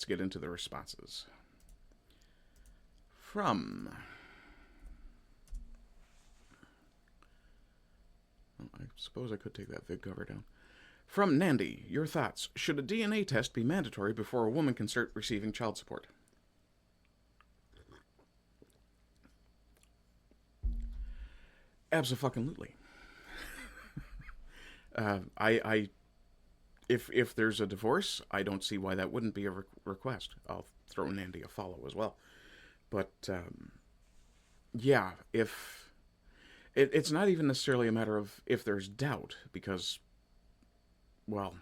Let's get into the responses. From... I suppose I could take that vid cover down. From Nandy, your thoughts. Should a DNA test be mandatory before a woman can start receiving child support? Abso-fucking-lutely. If there's a divorce, I don't see why that wouldn't be a request. I'll throw Nandy a follow as well. But, yeah, if... It's not even necessarily a matter of if there's doubt, because, well,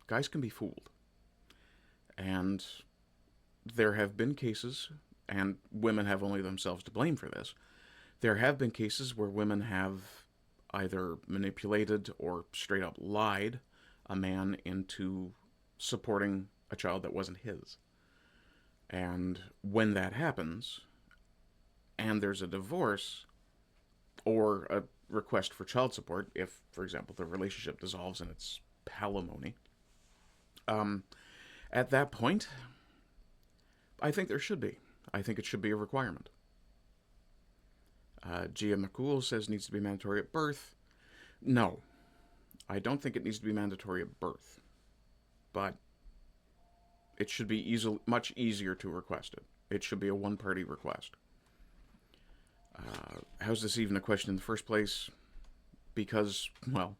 guys can be fooled. And there have been cases, and women have only themselves to blame for this, there have been cases where women have either manipulated or straight up lied a man into supporting a child that wasn't his. And when that happens, and there's a divorce, or a request for child support, if, for example, the relationship dissolves and it's palimony, at that point, I think there should be. I think it should be a requirement. Gia McCool says needs to be mandatory at birth. No, I don't think it needs to be mandatory at birth, but it should be much easier to request it. It should be a one-party request. How's this even a question in the first place? Because, well,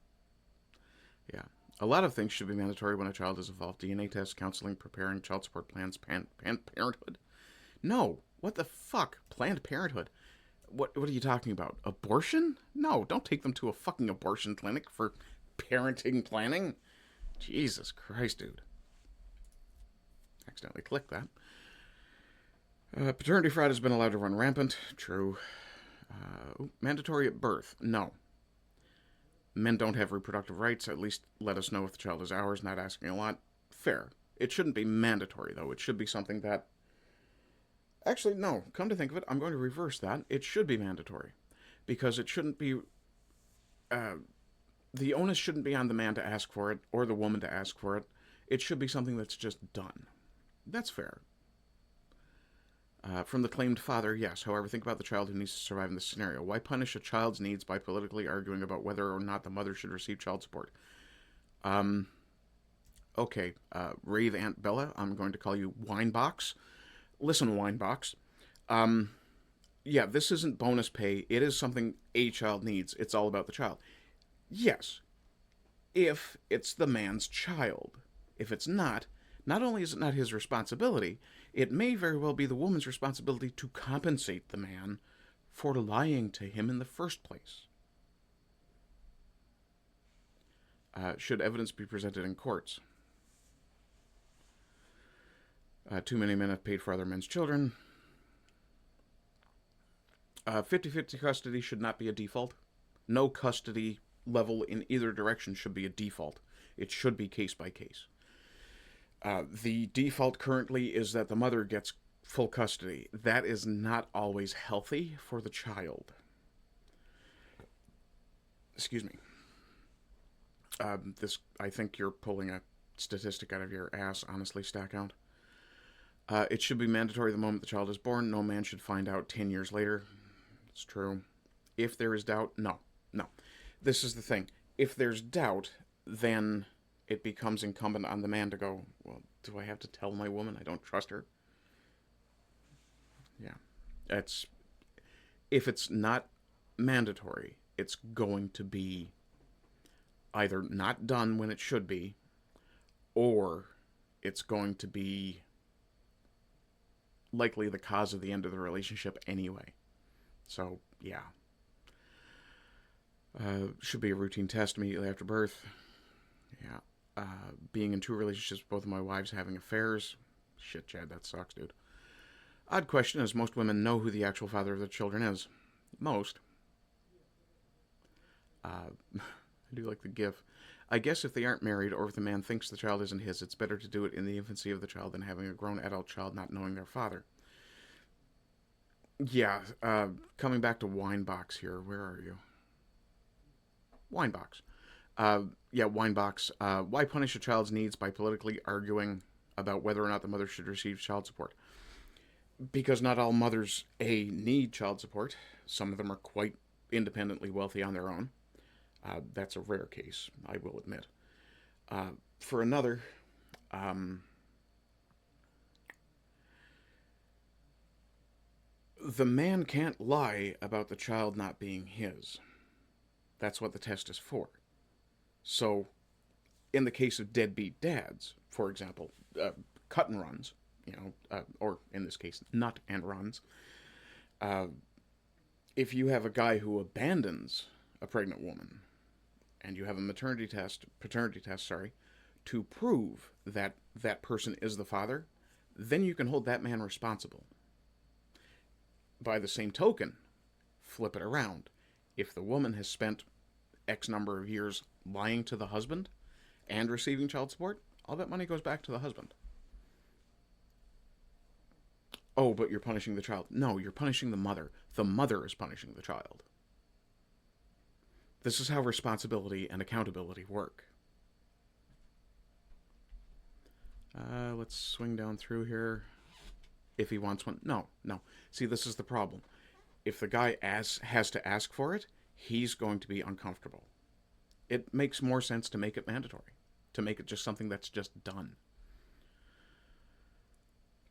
yeah. A lot of things should be mandatory when a child is involved. DNA tests, counseling, preparing, child support plans, parenthood. No. What the fuck? Planned Parenthood. What are you talking about? Abortion? No, don't take them to a fucking abortion clinic for parenting planning. Jesus Christ, dude. Accidentally clicked that. Paternity fraud has been allowed to run rampant. True. Mandatory at birth. No. Men don't have reproductive rights. At least let us know if the child is ours. Not asking a lot. Fair. It shouldn't be mandatory, though. It should be something that... Actually, no. Come to think of it, I'm going to reverse that. It should be mandatory. Because it shouldn't be... the onus shouldn't be on the man to ask for it, or the woman to ask for it. It should be something that's just done. That's fair. From the claimed father, yes. However, think about the child who needs to survive in this scenario. Why punish a child's needs by politically arguing about whether or not the mother should receive child support? Okay, Rave Aunt Bella, I'm going to call you Winebox. Listen, Winebox. Yeah, this isn't bonus pay. It is something a child needs. It's all about the child. Yes, if it's the man's child. If it's not only is it not his responsibility, it may very well be the woman's responsibility to compensate the man for lying to him in the first place. Should evidence be presented in courts? Too many men have paid for other men's children. 50-50 custody should not be a default. No custody level in either direction should be a default. It should be case by case. The default currently is that the mother gets full custody. That is not always healthy for the child. Excuse me. I think you're pulling a statistic out of your ass, honestly, Stackhound. It should be mandatory the moment the child is born. No man should find out 10 years later. It's true. If there is doubt, no. This is the thing. If there's doubt, then it becomes incumbent on the man to go, well, do I have to tell my woman I don't trust her? Yeah. If it's not mandatory, it's going to be either not done when it should be, or it's going to be likely the cause of the end of the relationship anyway. So, yeah. Should be a routine test immediately after birth. Yeah. Being in two relationships with both of my wives having affairs. Shit, Chad, that sucks, dude. Odd question is, most women know who the actual father of their children is. Most. I do like the gif. I guess if they aren't married, or if the man thinks the child isn't his, it's better to do it in the infancy of the child than having a grown adult child not knowing their father. Yeah, coming back to Winebox here. Where are you? Winebox. Yeah, Winebox. Why punish a child's needs by politically arguing about whether or not the mother should receive child support. Because not all mothers, A, need child support. Some of them are quite independently wealthy on their own. That's a rare case, I will admit. For another, the man can't lie about the child not being his. That's what the test is for. So, in the case of deadbeat dads, for example, cut and runs, or in this case, nut and runs, if you have a guy who abandons a pregnant woman, and you have a paternity test, to prove that that person is the father, then you can hold that man responsible. By the same token, flip it around. If the woman has spent X number of years lying to the husband and receiving child support, all that money goes back to the husband. Oh, but you're punishing the child. No, you're punishing the mother. The mother is punishing the child. This is how responsibility and accountability work. Let's swing down through here. If he wants one. No. See, this is the problem. If the guy has to ask for it, he's going to be uncomfortable. It makes more sense to make it mandatory. To make it just something that's just done.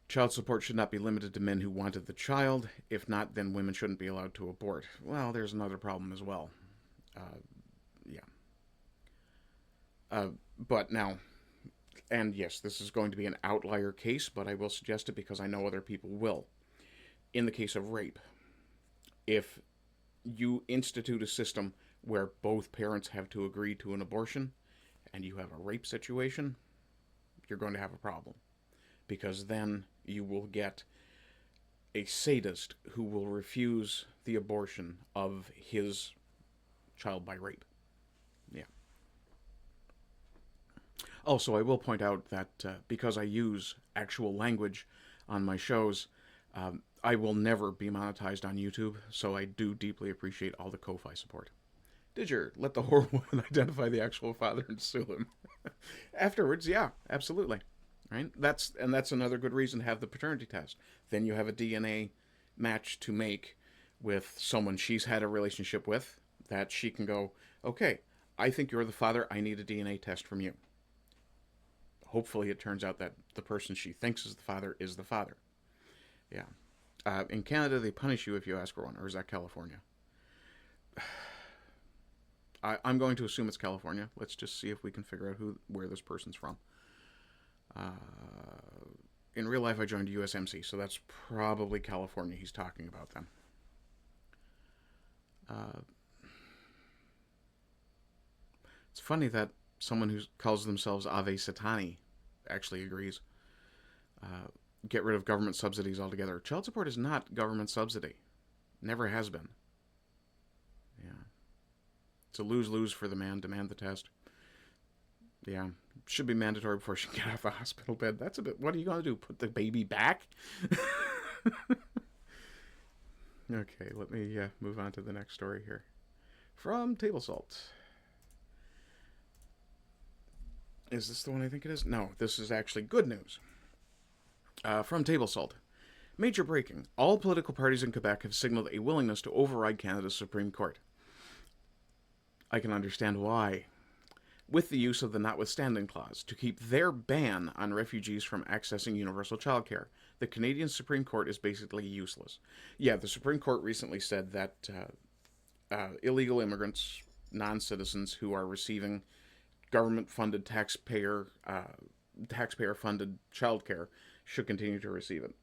Child support should not be limited to men who wanted the child. If not, then women shouldn't be allowed to abort. Well, there's another problem as well. But now, and yes, this is going to be an outlier case, but I will suggest it because I know other people will. In the case of rape, if you institute a system where both parents have to agree to an abortion, and you have a rape situation, you're going to have a problem. Because then you will get a sadist who will refuse the abortion of his child by rape. Yeah. Also, I will point out that because I use actual language on my shows, I will never be monetized on YouTube, so I do deeply appreciate all the Ko-Fi support. Did you let the whore woman identify the actual father and sue him? Afterwards, yeah, absolutely. Right? That's another good reason to have the paternity test. Then you have a DNA match to make with someone she's had a relationship with that she can go, okay, I think you're the father, I need a DNA test from you. Hopefully it turns out that the person she thinks is the father is the father. Yeah. In Canada, they punish you if you ask for one, or is that California? I'm going to assume it's California. Let's just see if we can figure out where this person's from. In real life, I joined USMC, so that's probably California he's talking about then. It's funny that someone who calls themselves Ave Satani actually agrees. Get rid of government subsidies altogether. Child support is not government subsidy. Never has been. Yeah. It's a lose-lose for the man. Demand the test. Yeah. Should be mandatory before she can get off a hospital bed. That's a bit... What are you going to do? Put the baby back? Okay, let me move on to the next story here. From Table Salt. Is this the one I think it is? No, this is actually good news. From Table Salt. Major breaking. All political parties in Quebec have signaled a willingness to override Canada's Supreme Court. I can understand why. With the use of the notwithstanding clause to keep their ban on refugees from accessing universal childcare, the Canadian Supreme Court is basically useless. Yeah, the Supreme Court recently said that illegal immigrants, non-citizens who are receiving government-funded, taxpayer-funded childcare should continue to receive it.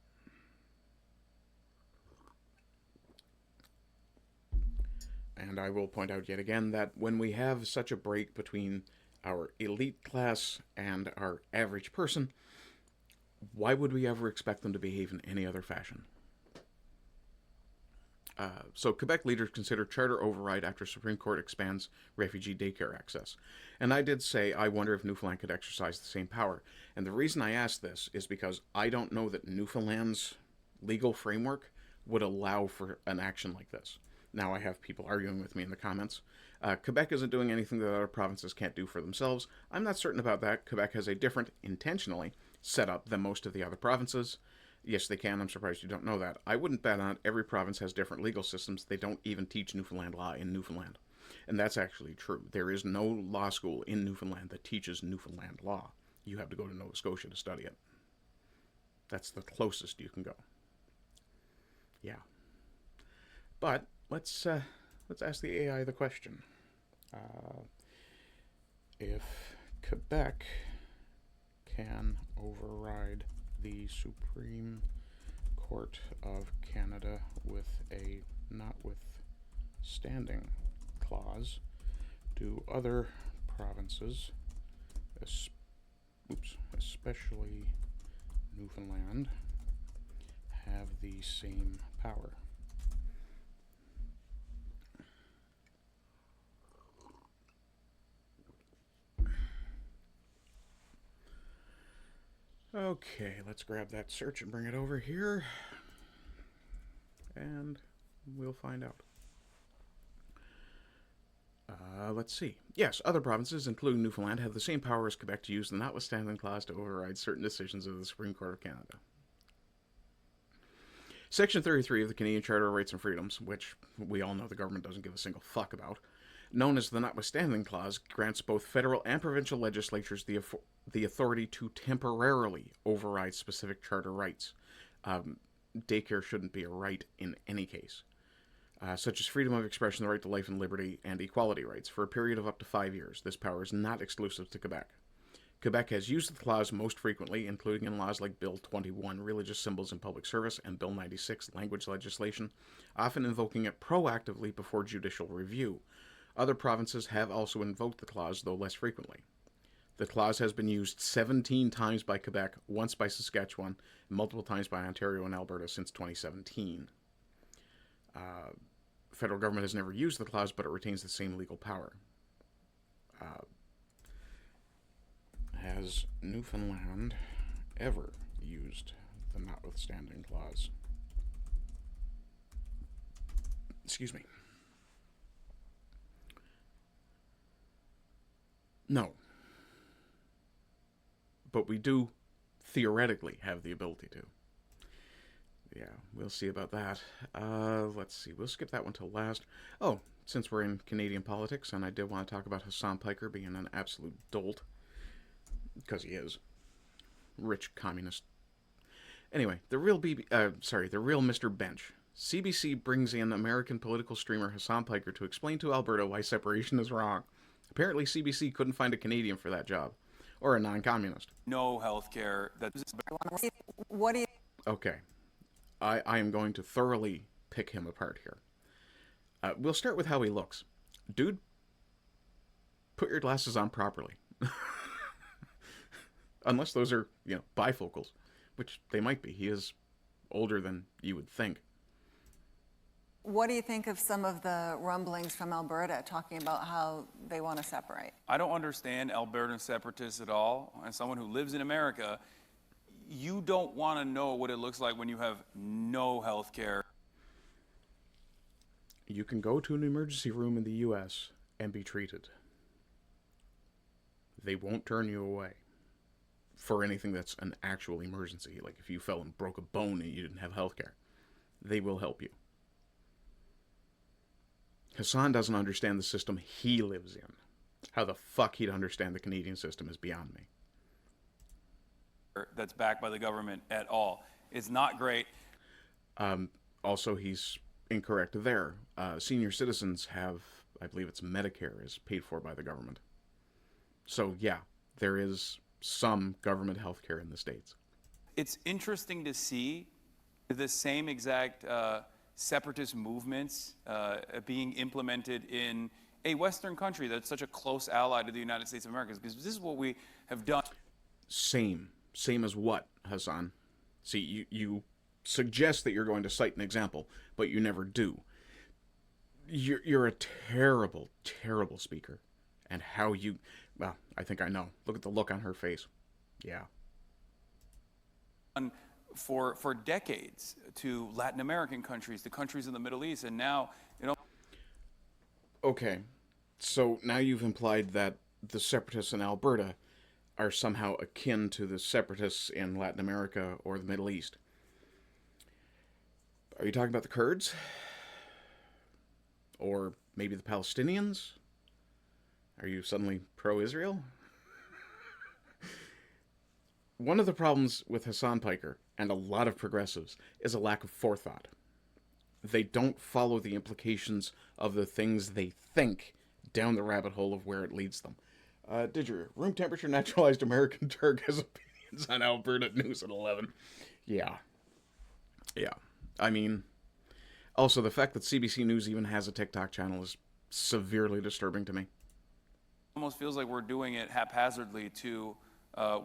And I will point out yet again that when we have such a break between our elite class and our average person, why would we ever expect them to behave in any other fashion? So Quebec leaders consider charter override after Supreme Court expands refugee daycare access. And I did say I wonder if Newfoundland could exercise the same power. And the reason I asked this is because I don't know that Newfoundland's legal framework would allow for an action like this. Now I have people arguing with me in the comments. Quebec isn't doing anything that other provinces can't do for themselves. I'm not certain about that. Quebec has a different, intentionally, set up than most of the other provinces. Yes, they can. I'm surprised you don't know that. I wouldn't bet on it. Every province has different legal systems. They don't even teach Newfoundland law in Newfoundland. And that's actually true. There is no law school in Newfoundland that teaches Newfoundland law. You have to go to Nova Scotia to study it. That's the closest you can go. Yeah. But let's ask the AI the question. If Quebec can override the Supreme Court of Canada with a notwithstanding clause, do other provinces, especially Newfoundland, have the same power? Okay, let's grab that search and bring it over here, and we'll find out. Let's see. Yes, other provinces, including Newfoundland, have the same power as Quebec to use the notwithstanding clause to override certain decisions of the Supreme Court of Canada. Section 33 of the Canadian Charter of Rights and Freedoms, which we all know the government doesn't give a single fuck about, known as the Notwithstanding Clause, grants both federal and provincial legislatures the authority to temporarily override specific charter rights. Daycare shouldn't be a right in any case. Such as freedom of expression, the right to life and liberty, and equality rights, for a period of up to 5 years. This power is not exclusive to Quebec. Quebec has used the clause most frequently, including in laws like Bill 21, Religious Symbols in Public Service, and Bill 96, Language Legislation, often invoking it proactively before judicial review. Other provinces have also invoked the clause, though less frequently. The clause has been used 17 times by Quebec, once by Saskatchewan, and multiple times by Ontario and Alberta since 2017. Federal government has never used the clause, but it retains the same legal power. Has Newfoundland ever used the notwithstanding clause? Excuse me. No. But we do theoretically have the ability to. Yeah, we'll see about that. Let's see. We'll skip that one till last. Oh, since we're in Canadian politics, and I did want to talk about Hassan Piker being an absolute dolt. Because he is. Rich communist. Anyway, the real Mr. Bench. CBC brings in American political streamer Hassan Piker to explain to Alberta why separation is wrong. Apparently CBC couldn't find a Canadian for that job. Or a non-communist. No healthcare. What do you... Okay. I am going to thoroughly pick him apart here. We'll start with how he looks. Dude, put your glasses on properly. Unless those are, bifocals, which they might be. He is older than you would think. What do you think of some of the rumblings from Alberta talking about how they want to separate? I don't understand Albertan separatists at all. As someone who lives in America, you don't want to know what it looks like when you have no health care. You can go to an emergency room in the U.S. and be treated. They won't turn you away for anything that's an actual emergency. Like if you fell and broke a bone and you didn't have health care. They will help you. Hassan doesn't understand the system he lives in. How the fuck he'd understand the Canadian system is beyond me. That's backed by the government at all. It's not great. Also, he's incorrect there. Senior citizens have, I believe it's Medicare, is paid for by the government. So, yeah, there is some government health care in the States. It's interesting to see the same exact separatist movements being implemented in a Western country that's such a close ally to the United States of America, because this is what we have done. Same as what, Hassan? See, you suggest that you're going to cite an example, but you never do. You're a terrible, terrible speaker. And how you... Well, I think I know. Look at the look on her face. Yeah. For decades to Latin American countries, to countries in the Middle East, and now, Okay, so now you've implied that the separatists in Alberta are somehow akin to the separatists in Latin America or the Middle East. Are you talking about the Kurds? Or maybe the Palestinians? Are you suddenly pro-Israel? One of the problems with Hassan Piker and a lot of progressives is a lack of forethought. They don't follow the implications of the things they think down the rabbit hole of where it leads them. Did your room temperature naturalized American Turk has opinions on Alberta news at 11? Yeah. Yeah. I mean, also the fact that CBC News even has a TikTok channel is severely disturbing to me. Almost feels like we're doing it haphazardly to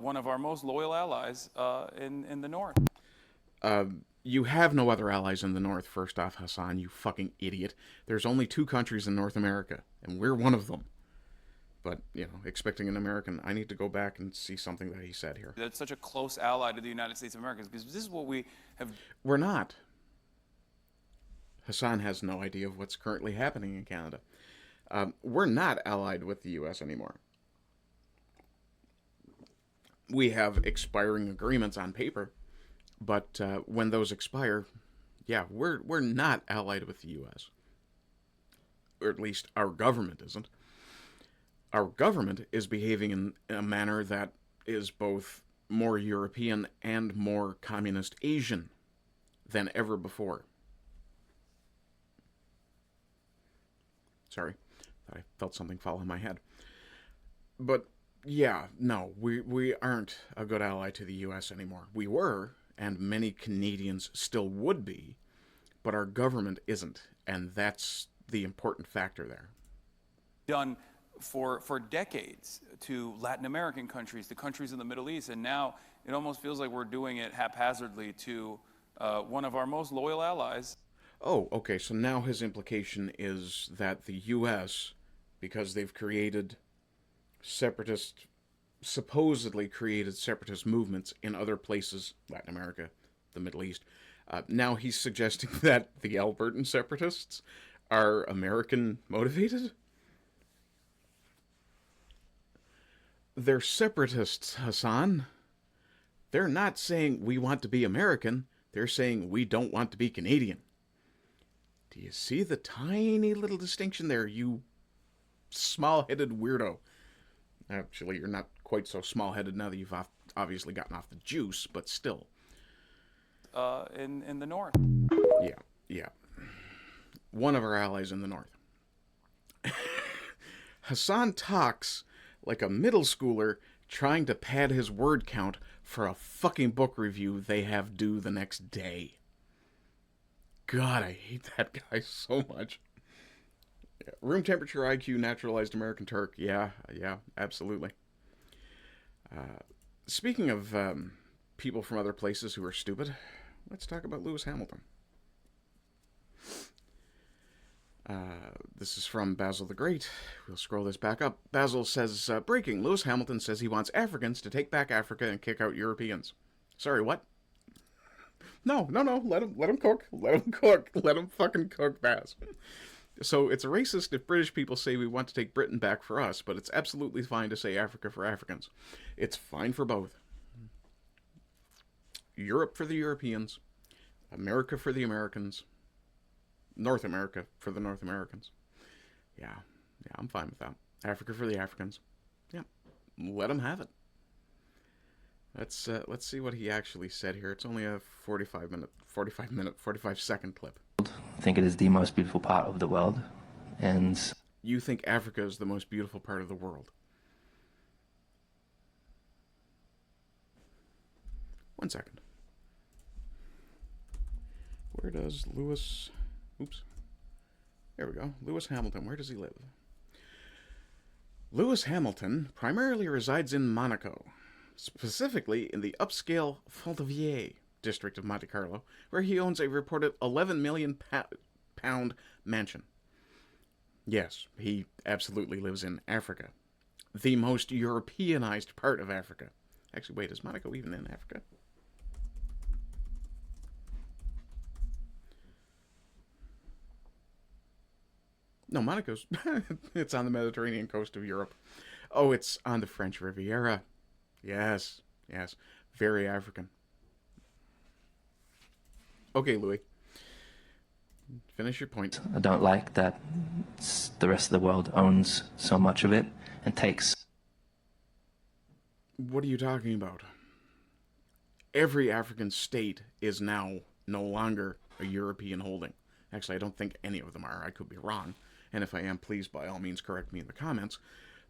one of our most loyal allies in the North. You have no other allies in the North, first off, Hassan, you fucking idiot. There's only 2 countries in North America, and we're one of them. But, expecting an American, I need to go back and see something that he said here. That's such a close ally to the United States of America, because this is what we have... We're not. Hassan has no idea of what's currently happening in Canada. We're not allied with the U.S. anymore. We have expiring agreements on paper, but when those expire, yeah, we're not allied with the U.S. Or at least our government isn't. Our government is behaving in a manner that is both more European and more communist Asian than ever before. Sorry, I felt something fall on my head. But yeah, no, we aren't a good ally to the U.S. anymore. We were, and many Canadians still would be, but our government isn't, and that's the important factor there. Done for decades to Latin American countries, to countries in the Middle East, and now it almost feels like we're doing it haphazardly to one of our most loyal allies. Oh, okay, so now his implication is that the U.S., because they've supposedly created separatist movements in other places, Latin America, the Middle East, now he's suggesting that the Albertan separatists are American motivated? They're separatists, Hassan. They're not saying we want to be American. They're saying we don't want to be Canadian. Do you see the tiny little distinction there, you small-headed weirdo? Actually, you're not quite so small-headed now that you've obviously gotten off the juice, but still. In the North. Yeah. One of our allies in the North. Hassan talks like a middle schooler trying to pad his word count for a fucking book review they have due the next day. God, I hate that guy so much. Yeah. Room temperature IQ naturalized American Turk. Yeah, absolutely. Speaking of people from other places who are stupid, let's talk about Lewis Hamilton. This is from Basil the Great. We'll scroll this back up. Basil says, breaking, Lewis Hamilton says he wants Africans to take back Africa and kick out Europeans. Sorry, what? No, let him cook. Let him fucking cook, Baz. So it's racist if British people say we want to take Britain back for us, but it's absolutely fine to say Africa for Africans. It's fine for both. Europe for the Europeans, America for the Americans, North America for the North Americans. Yeah, I'm fine with that. Africa for the Africans. Yeah, let them have it. Let's see what he actually said here. It's only a 45 second clip. I think it is the most beautiful part of the world, and you think Africa is the most beautiful part of the world? One second. Where does Lewis... Oops. There we go. Lewis Hamilton. Where does he live? Lewis Hamilton primarily resides in Monaco, specifically in the upscale Fontainebleau district of Monte Carlo, where he owns a reported £11 million mansion. Yes, he absolutely lives in Africa. The most Europeanized part of Africa. Actually, wait, is Monaco even in Africa? No, Monaco's... it's on the Mediterranean coast of Europe. Oh, it's on the French Riviera. Yes. Yes. Very African. Okay, Louis. Finish your point. I don't like that the rest of the world owns so much of it and takes. What are you talking about? Every African state is now no longer a European holding. Actually, I don't think any of them are. I could be wrong. And if I am, please, by all means, correct me in the comments.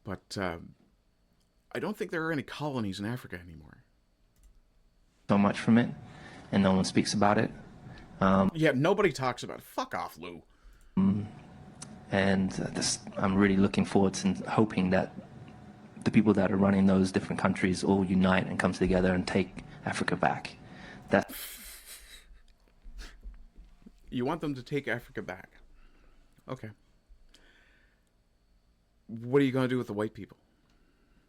But I don't think there are any colonies in Africa anymore. So much from it, and no one speaks about it. Yeah, nobody talks about it. Fuck off, Lou. And I'm really looking forward to hoping that the people that are running those different countries all unite and come together and take Africa back. That's You want them to take Africa back. Okay. What are you going to do with the white people?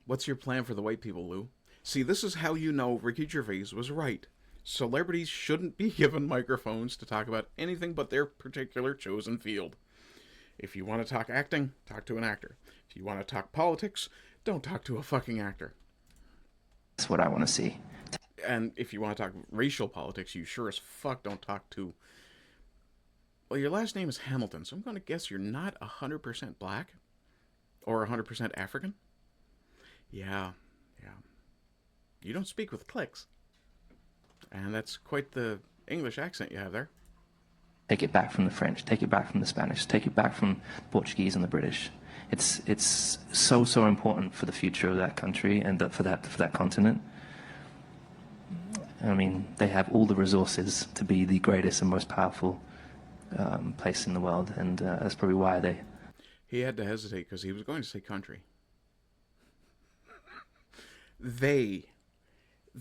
What's your plan for the white people, Lou? See, this is how you know Ricky Gervais was right. Celebrities shouldn't be given microphones to talk about anything but their particular chosen field. If you want to talk acting, talk to an actor. If you want to talk politics, don't talk to a fucking actor. what I want to see. And if you want to talk racial politics, you sure as fuck don't talk to... Well, your last name is Hamilton, so I'm going to guess you're not 100% black? Or 100% African? Yeah. You don't speak with clicks. And that's quite the English accent you have there. Take it back from the French, take it back from the Spanish, take it back from the Portuguese and the British. It's so important for the future of that country and for that continent. I mean, they have all the resources to be the greatest and most powerful place in the world, and that's probably why they... He had to hesitate because he was going to say country. The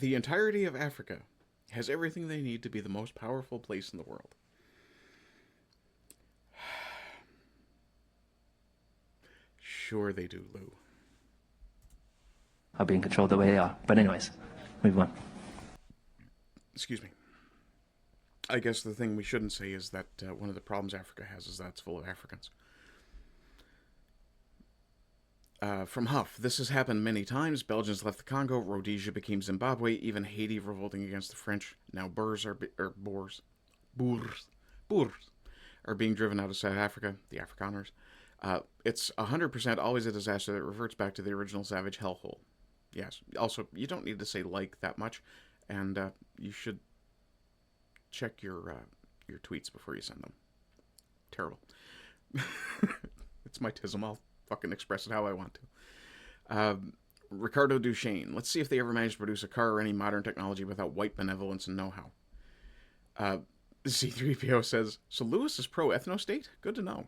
entirety of Africa, has everything they need to be the most powerful place in the world. Sure they do, Lou. are being controlled the way they are. But anyways, move on. Excuse me. I guess the thing we shouldn't say is that one of the problems Africa has is that it's full of Africans. From Huff, this has happened many times. Belgians left the Congo, Rhodesia became Zimbabwe, even Haiti revolting against the French. Now Boers are being driven out of South Africa, the Afrikaners. It's 100% always a disaster that reverts back to the original savage hellhole. Yes. Also, you don't need to say like that much, and you should check your tweets before you send them. Terrible. It's my tism. I'll fucking express it how I want to. Ricardo Duchesne. Let's see if they ever managed to produce a car or any modern technology without white benevolence and know-how. C3PO says, so Lewis is pro-ethno-state? Good to know.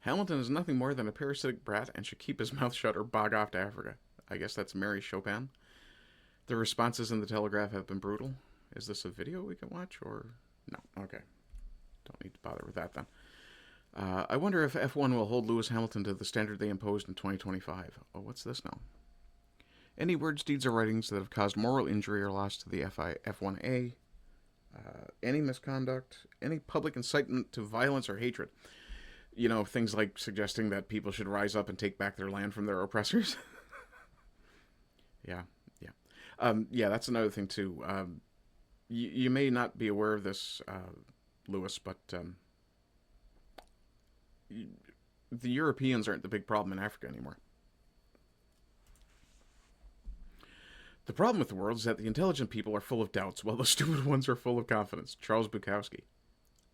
Hamilton is nothing more than a parasitic brat and should keep his mouth shut or bog off to Africa. I guess that's Mary Chopin. The responses in the Telegraph have been brutal. Is this a video we can watch or... No, okay. Don't need to bother with that then. I wonder if F1 will hold Lewis Hamilton to the standard they imposed in 2025. Oh, what's this now? Any words, deeds, or writings that have caused moral injury or loss to the F1A, any misconduct, any public incitement to violence or hatred. You know, things like suggesting that people should rise up and take back their land from their oppressors. Yeah. Yeah, that's another thing, too. You may not be aware of this, Lewis, but the Europeans aren't the big problem in Africa anymore. The problem with the world is that the intelligent people are full of doubts, while the stupid ones are full of confidence. Charles Bukowski.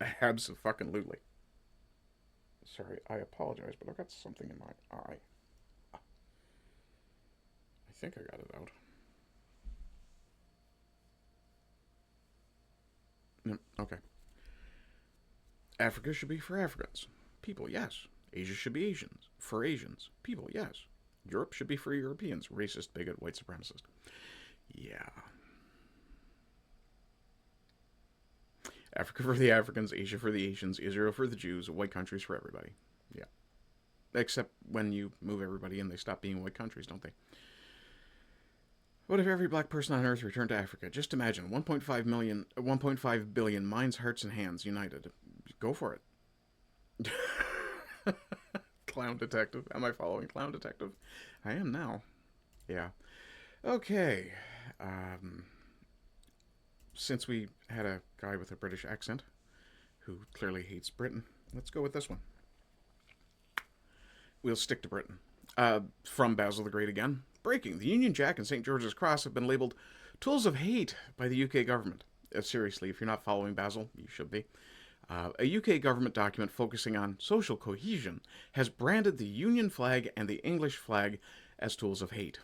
Abso-fucking-lutely. Sorry, I apologize, but I've got something in my eye. I think I got it out. No, okay. Africa should be for Africans. People, yes. Asia should be Asians. For Asians. People, yes. Europe should be for Europeans. Racist, bigot, white supremacist. Yeah. Africa for the Africans, Asia for the Asians, Israel for the Jews, white countries for everybody. Yeah. Except when you move everybody in, they stop being white countries, don't they? What if every black person on Earth returned to Africa? Just imagine, 1.5 billion minds, hearts, and hands united. Go for it. Clown Detective. Am I following Clown Detective? I am now. Yeah. Okay. Um, since we had a guy with a British accent who clearly hates Britain, let's go with this one. We'll stick to Britain. From Basil the Great again. Breaking. The Union Jack and St. George's Cross have been labelled tools of hate by the UK government. Seriously, if you're not following Basil, you should be. A UK government document focusing on social cohesion has branded the Union flag and the English flag as tools of hate.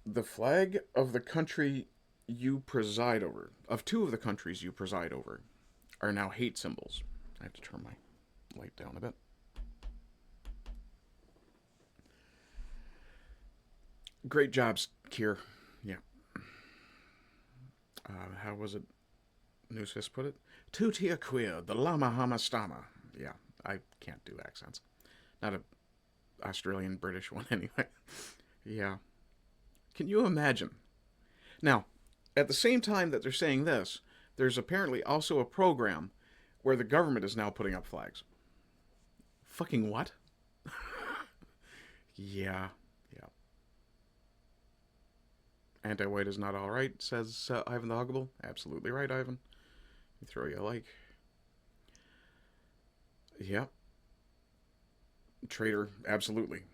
The flag of the country you preside over, of two of the countries you preside over, are now hate symbols. I have to turn my light down a bit. Great jobs, Kier. Yeah. How was it? Newsfist put it? Tutia queer, the lama hama stama. Yeah, I can't do accents. Not a Australian British one anyway. Yeah. Can you imagine? Now, at the same time that they're saying this, there's apparently also a program where the government is now putting up flags. Fucking what? Yeah. Anti-white is not all right, says Ivan the Huggable. Absolutely right, Ivan. You throw you a like. Yeah. Traitor, absolutely.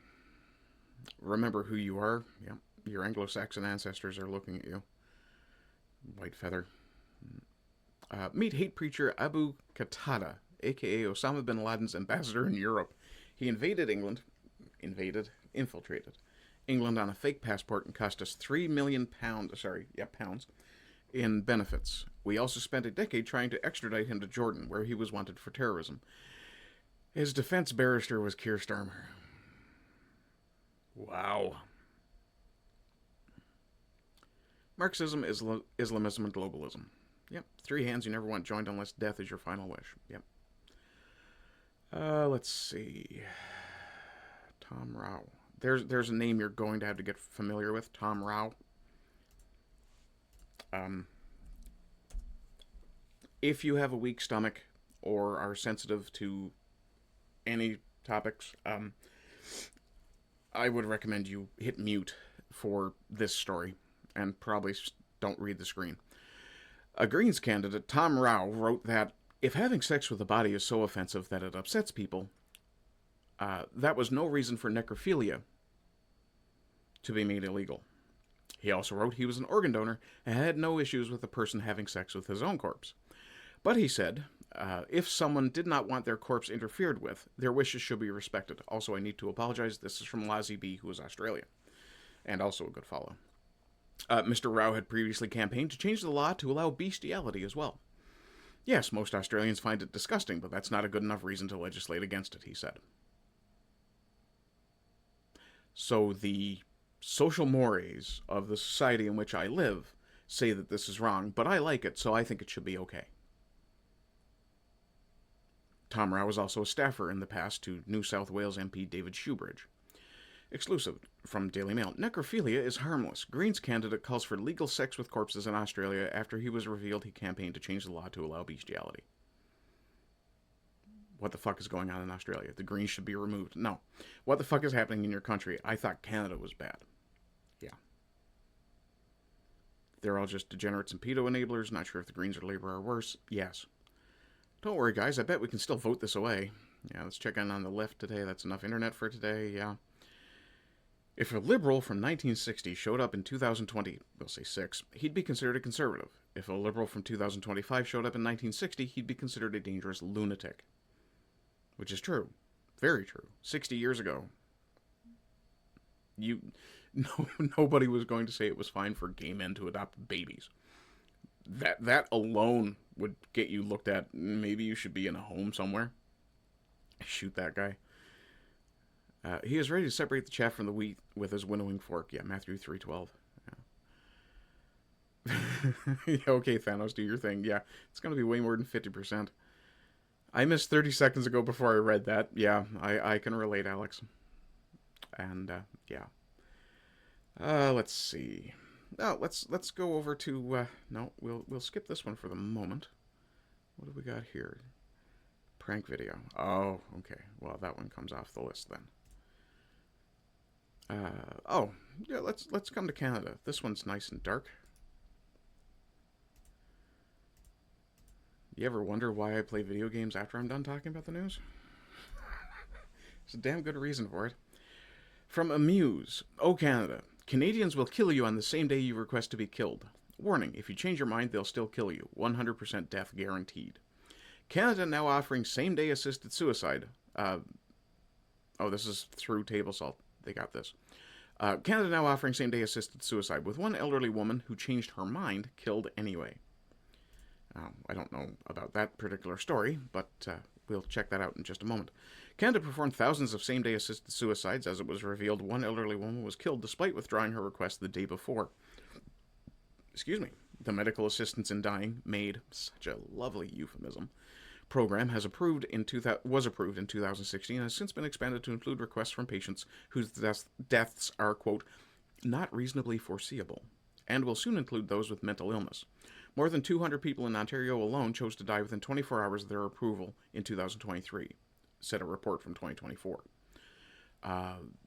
Remember who you are. Yeah. Your Anglo-Saxon ancestors are looking at you. White feather. Meet hate preacher Abu Qatada, a.k.a. Osama bin Laden's ambassador in Europe. He infiltrated England on a fake passport and cost us £3 million pounds in benefits. We also spent a decade trying to extradite him to Jordan, where he was wanted for terrorism. His defense barrister was Keir Starmer. Wow. Marxism, Islamism, and globalism. Yep. 3 hands you never want joined unless death is your final wish. Yep. Let's see. Tom Rao. There's a name you're going to have to get familiar with. Tom Rao. If you have a weak stomach or are sensitive to any topics, I would recommend you hit mute for this story and probably don't read the screen. A Greens candidate, Tom Rao, wrote that if having sex with a body is so offensive that it upsets people, that was no reason for necrophilia to be made illegal. He also wrote he was an organ donor and had no issues with a person having sex with his own corpse. But he said, if someone did not want their corpse interfered with, their wishes should be respected. Also, I need to apologize. This is from Lazzie B, who is Australian, and also a good follow. Mr. Rao had previously campaigned to change the law to allow bestiality as well. Yes, most Australians find it disgusting, but that's not a good enough reason to legislate against it, he said. So the social mores of the society in which I live say that this is wrong, but I like it, so I think it should be okay. Tom Rao was also a staffer in the past to New South Wales MP David Shoebridge. Exclusive from Daily Mail. Necrophilia is harmless. Greens candidate calls for legal sex with corpses in Australia after he was revealed he campaigned to change the law to allow bestiality. What the fuck is going on in Australia? The Greens should be removed. No. What the fuck is happening in your country? I thought Canada was bad. Yeah. They're all just degenerates and pedo enablers. Not sure if the Greens or Labour are worse. Yes. Don't worry, guys. I bet we can still vote this away. Yeah, let's check in on the left today. That's enough internet for today. Yeah. If a liberal from 1960 showed up in 2020, we'll say 6, he'd be considered a conservative. If a liberal from 2025 showed up in 1960, he'd be considered a dangerous lunatic. Which is true. Very true. 60 years ago, nobody was going to say it was fine for gay men to adopt babies. That alone would get you looked at. Maybe you should be in a home somewhere. Shoot that guy. He is ready to separate the chaff from the wheat with his winnowing fork. Yeah, Matthew 3:12. Yeah. Okay, Thanos, do your thing. Yeah, it's going to be way more than 50%. I missed 30 seconds ago before I read that. Yeah, I can relate, Alex. And, yeah. Let's see. Oh, let's go over to, no, we'll skip this one for the moment. What do we got here? Prank video. Oh, okay. Well, that one comes off the list then. Oh, yeah, let's come to Canada. This one's nice and dark. You ever wonder why I play video games after I'm done talking about the news? There's a damn good reason for it. From Amuse. Oh, Canada. Canadians will kill you on the same day you request to be killed. Warning, if you change your mind, they'll still kill you. 100% death guaranteed. Canada now offering same-day assisted suicide. This is through Table Salt. They got this. Canada now offering same-day assisted suicide, with one elderly woman who changed her mind killed anyway. I don't know about that particular story, but we'll check that out in just a moment. Canada performed thousands of same-day assisted suicides. As it was revealed, one elderly woman was killed despite withdrawing her request the day before. Excuse me. The Medical Assistance in Dying, MAID, such a lovely euphemism, program was approved in 2016 and has since been expanded to include requests from patients whose deaths are, quote, not reasonably foreseeable, and will soon include those with mental illness. More than 200 people in Ontario alone chose to die within 24 hours of their approval in 2023, said a report from 2024.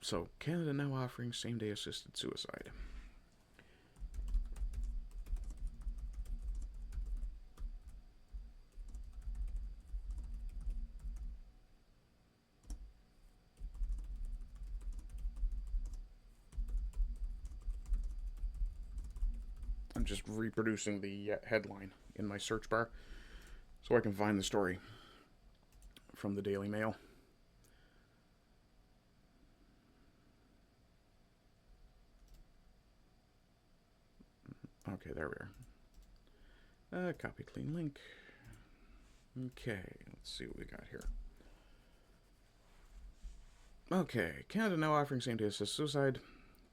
So Canada now offering same-day assisted suicide. I'm just reproducing the headline in my search bar so I can find the story from the Daily Mail. Okay, there we are. Copy clean link. Okay, let's see what we got here. Okay, Canada now offering same-day assisted suicide.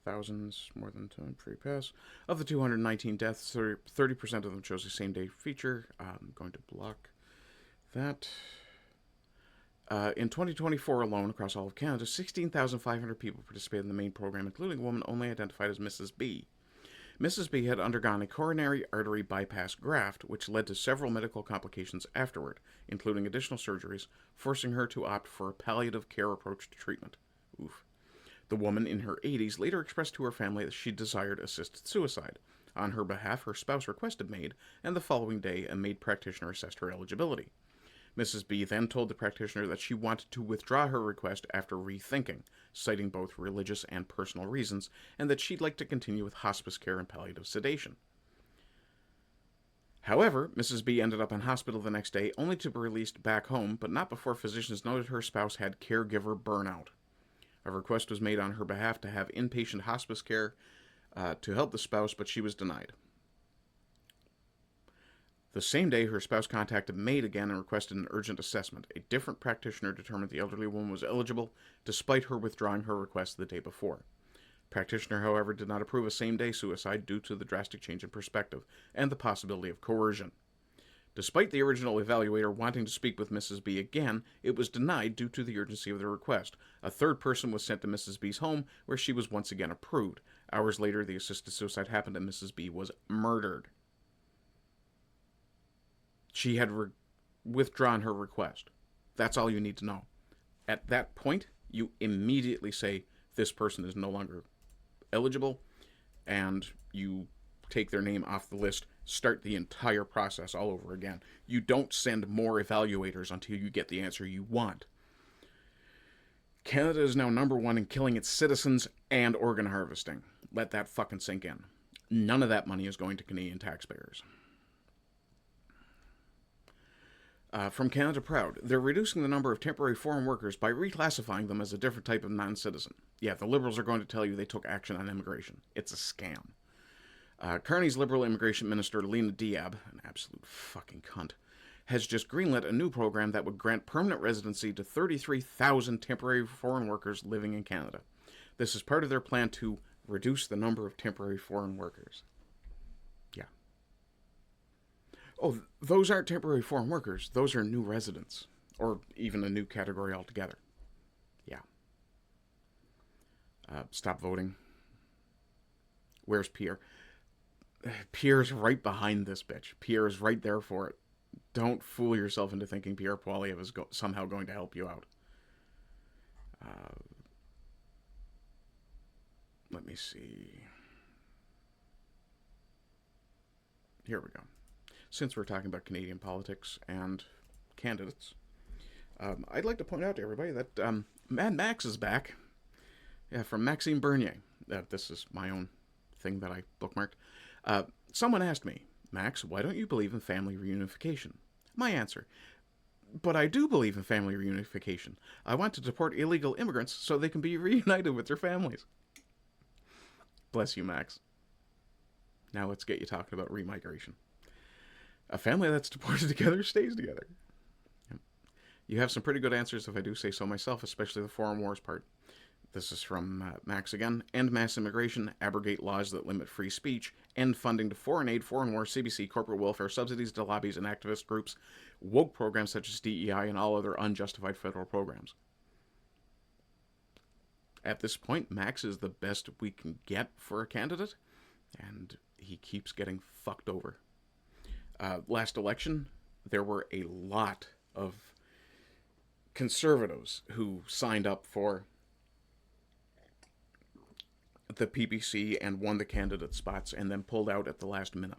Thousands, more than 2 pre-pass. Of the 219 deaths, 30% of them chose the same-day feature. I'm going to block that. In 2024 alone, across all of Canada, 16,500 people participated in the main program, including a woman only identified as Mrs. B. Mrs. B had undergone a coronary artery bypass graft, which led to several medical complications afterward, including additional surgeries, forcing her to opt for a palliative care approach to treatment. Oof. The woman in her 80s later expressed to her family that she desired assisted suicide. On her behalf, her spouse requested MAID, and the following day, a MAID practitioner assessed her eligibility. Mrs. B then told the practitioner that she wanted to withdraw her request after rethinking, citing both religious and personal reasons, and that she'd like to continue with hospice care and palliative sedation. However, Mrs. B ended up in hospital the next day, only to be released back home, but not before physicians noted her spouse had caregiver burnout. A request was made on her behalf to have inpatient hospice care to help the spouse, but she was denied. The same day, her spouse contacted MAID again and requested an urgent assessment. A different practitioner determined the elderly woman was eligible, despite her withdrawing her request the day before. Practitioner, however, did not approve a same-day suicide due to the drastic change in perspective and the possibility of coercion. Despite the original evaluator wanting to speak with Mrs. B again, it was denied due to the urgency of the request. A third person was sent to Mrs. B's home, where she was once again approved. Hours later, the assisted suicide happened and Mrs. B was murdered. She had withdrawn her request. That's all you need to know. At that point, you immediately say, this person is no longer eligible, and you take their name off the list, start the entire process all over again. You don't send more evaluators until you get the answer you want. Canada is now #1 in killing its citizens and organ harvesting. Let that fucking sink in. None of that money is going to Canadian taxpayers. From Canada Proud, they're reducing the number of temporary foreign workers by reclassifying them as a different type of non-citizen. Yeah, the Liberals are going to tell you they took action on immigration. It's a scam. Carney's Liberal Immigration Minister, Lena Diab, an absolute fucking cunt, has just greenlit a new program that would grant permanent residency to 33,000 temporary foreign workers living in Canada. This is part of their plan to reduce the number of temporary foreign workers. Yeah. Oh, those aren't temporary foreign workers. Those are new residents. Or even a new category altogether. Yeah. Stop voting. Where's Pierre? Pierre's right behind this bitch. Pierre is right there for it. Don't fool yourself into thinking Pierre Poilievre is somehow going to help you out. let me see. Here we go. Since we're talking about Canadian politics and candidates, I'd like to point out to everybody that Mad Max is back. Yeah, from Maxime Bernier. This is my own thing that I bookmarked. Someone asked me, Max, why don't you believe in family reunification? My answer, but I do believe in family reunification. I want to deport illegal immigrants so they can be reunited with their families. Bless you, Max. Now let's get you talking about remigration. A family that's deported together stays together. You have some pretty good answers, if I do say so myself, especially the foreign wars part. This is from Max again. End mass immigration, abrogate laws that limit free speech, end funding to foreign aid, foreign war, CBC, corporate welfare, subsidies to lobbies and activist groups, woke programs such as DEI, and all other unjustified federal programs. At this point, Max is the best we can get for a candidate, and he keeps getting fucked over. Last election, there were a lot of conservatives who signed up for the PPC and won the candidate spots and then pulled out at the last minute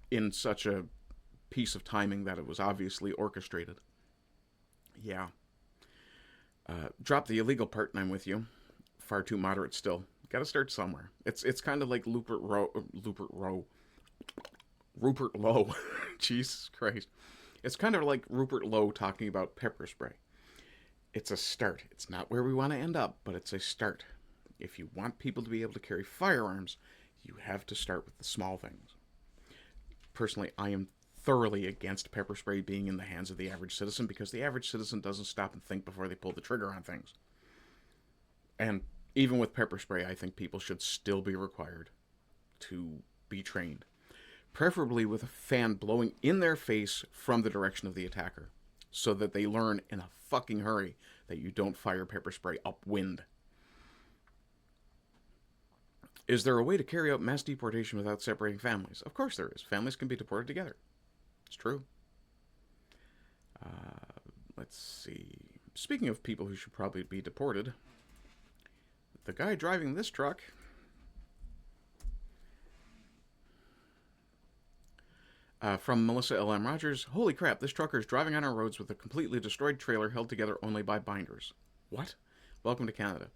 in such a piece of timing that it was obviously orchestrated. Yeah. Drop the illegal part and I'm with you. Far too moderate still. Gotta start somewhere. It's kind of like Rupert Lowe. Jesus Christ. It's kind of like Rupert Lowe talking about pepper spray. It's a start. It's not where we want to end up, but it's a start. If you want people to be able to carry firearms, you have to start with the small things. Personally, I am thoroughly against pepper spray being in the hands of the average citizen because the average citizen doesn't stop and think before they pull the trigger on things. And even with pepper spray, I think people should still be required to be trained. Preferably with a fan blowing in their face from the direction of the attacker, so that they learn in a fucking hurry that you don't fire pepper spray upwind. Is there a way to carry out mass deportation without separating families? Of course there is. Families can be deported together. It's true. Let's see. Speaking of people who should probably be deported, the guy driving this truck... from Melissa L.M. Rogers, holy crap, this trucker is driving on our roads with a completely destroyed trailer held together only by binders. What? Welcome to Canada.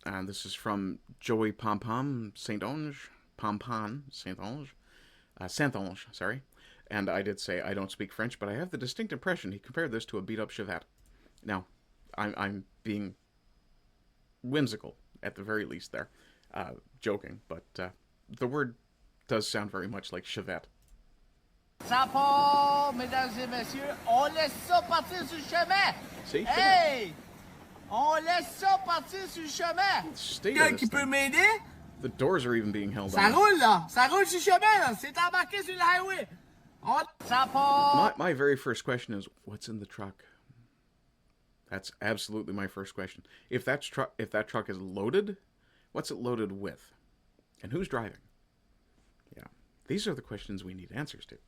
And this is from Joey Pompom Saint-Onge. Pompon Saint-Onge. Saint-Onge, sorry. And I did say I don't speak French, but I have the distinct impression he compared this to a beat-up Chevette. Now, I'm being whimsical, at the very least there. Joking, but the word does sound very much like Chevette. Ça part, mesdames et messieurs. On laisse ça partir sur le chemin. See? Hey! On laisse ça partir sur le chemin. Quelqu'un qui peut m'aider? The doors are even being held Ça on. roule, là. Ça roule sur le chemin, là. C'est embarqué sur le highway. Ça part. My very first question is, what's in the truck? That's absolutely my first question. If that truck is loaded, what's it loaded with? And who's driving? Yeah, these are the questions we need answers to.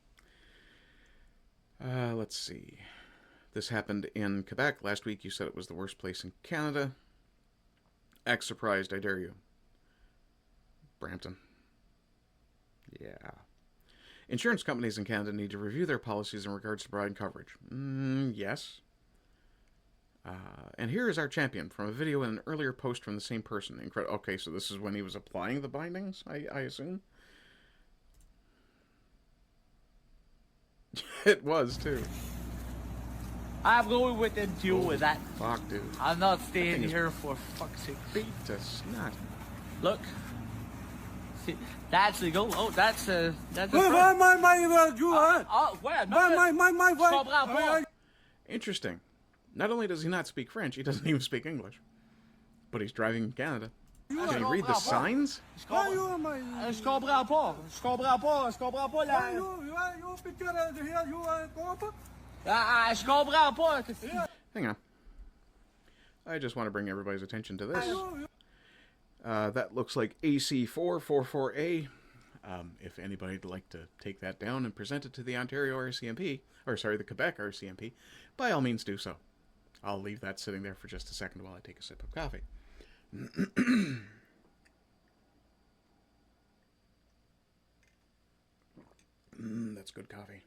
Let's see. This happened in Quebec. Last week you said it was the worst place in Canada. Act surprised, I dare you. Brampton. Yeah. Insurance companies in Canada need to review their policies in regards to providing coverage. Yes. And here is our champion from a video in an earlier post from the same person. Okay, so this is when he was applying the bindings, I assume? It was, too. I'm going with them deal with that. Fuck, dude. I'm not staying here for fuck's sake. Beat to snot. Look. See, that's legal. Oh, that's a My comprends pas. Interesting. Not only does he not speak French, he doesn't even speak English. But he's driving in Canada. Can he read the signs? Je comprends pas. Je comprends pas la... je comprends pas. Hang on. I just want to bring everybody's attention to this. That looks like AC444A. If anybody'd like to take that down and present it to the Ontario RCMP, or sorry, the Quebec RCMP, by all means do so. I'll leave that sitting there for just a second while I take a sip of coffee. That's good coffee.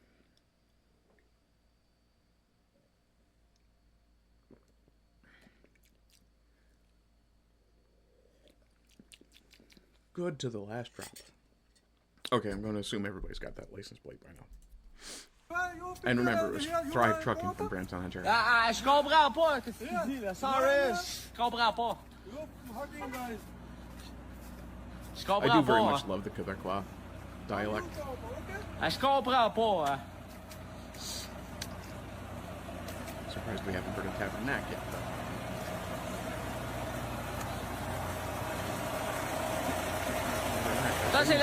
Good to the last drop. Okay, I'm going to assume everybody's got that license plate by now. And remember, it was Thrive Trucking from Brampton, Ontario. Je comprends pas ce que tu dis, là. Sorry, je comprends pas. Je I comprends do very pas. much love the Quebecois dialect. Je comprends pas. Surprised we haven't heard a tabernac yet, though. Ça, c'est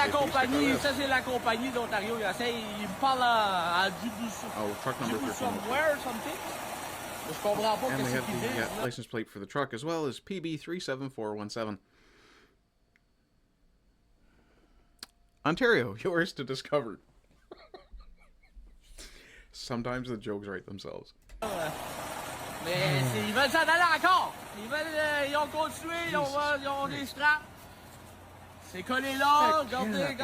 la compagnie d'Ontario. Il me parle en Oh, truck number 13. somewhere or something. Je comprends pas And we ce have qu'ils the disent. license plate for the truck as well as PB37417. Ontario, yours to discover. Sometimes the jokes write themselves. Mais ils veulent s'en aller encore. Ils ont continué, ils ont des straps. C'est collé là, regardez.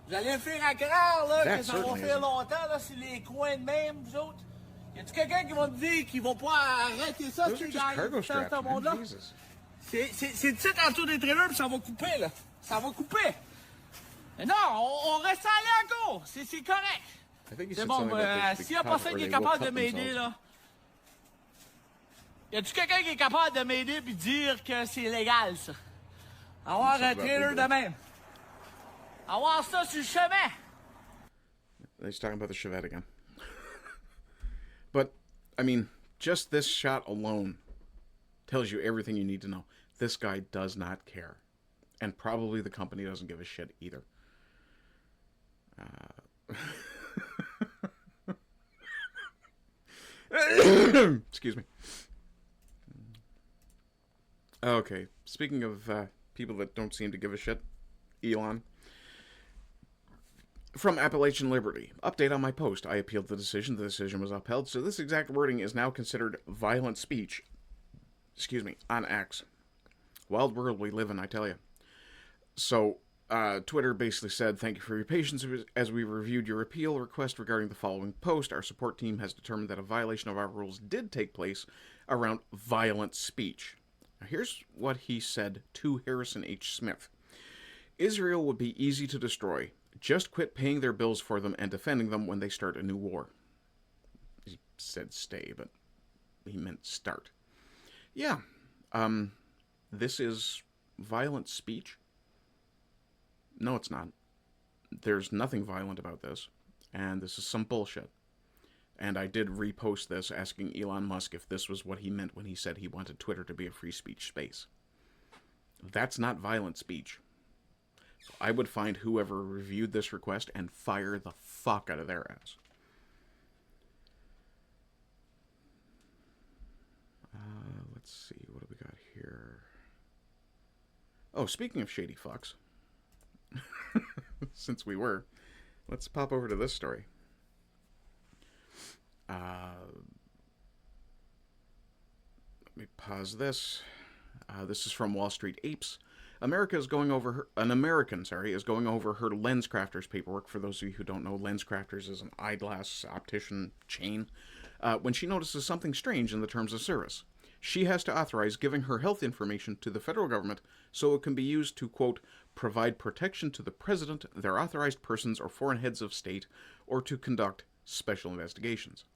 Vous allez faire à craindre, là, That que ça va certainly faire isn't. longtemps, là, si les coins de même, vous autres. Y a-tu quelqu'un qui va me dire qu'ils vont pas arrêter ça, Those are just cargo straps, ce man. monde-là? Jesus. C'est le titre en dessous des trailers, puis ça va couper, là. Ça va couper. Mais non, on reste allé encore. C'est correct. I think he C'est said bon, something about they should s'il be y a cut personne or qui est they will capable cut de m'aider, themselves. là. Y a-tu quelqu'un qui est capable de m'aider puis dire que c'est légal, ça? Avoir un trailer de même. Avoir ça sur le chemin. He's talking about the Chevette again. But, I mean, just this shot alone tells you everything you need to know. This guy does not care. And probably the company doesn't give a shit either. Excuse me. Okay, speaking of people that don't seem to give a shit, Elon. From Appalachian Liberty. Update on my post. I appealed the decision. The decision was upheld, so this exact wording is now considered violent speech. On X. Wild world we live in, I tell you. So, Twitter basically said, thank you for your patience as we reviewed your appeal request regarding the following post. Our support team has determined that a violation of our rules did take place around violent speech. Now, here's what he said to Harrison H. Smith. Israel would be easy to destroy. Just quit paying their bills for them and defending them when they start a new war. He said stay, but he meant start. Yeah, this is violent speech. No, it's not. There's nothing violent about this, and this is some bullshit. And I did repost this asking Elon Musk if this was what he meant when he said he wanted Twitter to be a free speech space. That's not violent speech. I would find whoever reviewed this request and fire the fuck out of their ass. Let's see, what do we got here? Oh, speaking of shady fucks, since we were, let's pop over to this story. Let me pause this. This is from Wall Street Apes. An American is going over her LensCrafters paperwork. For those of you who don't know, LensCrafters is an eyeglass optician chain. When she notices something strange in the terms of service, she has to authorize giving her health information to the federal government so it can be used to, quote, provide protection to the president, their authorized persons, or foreign heads of state, or to conduct special investigations.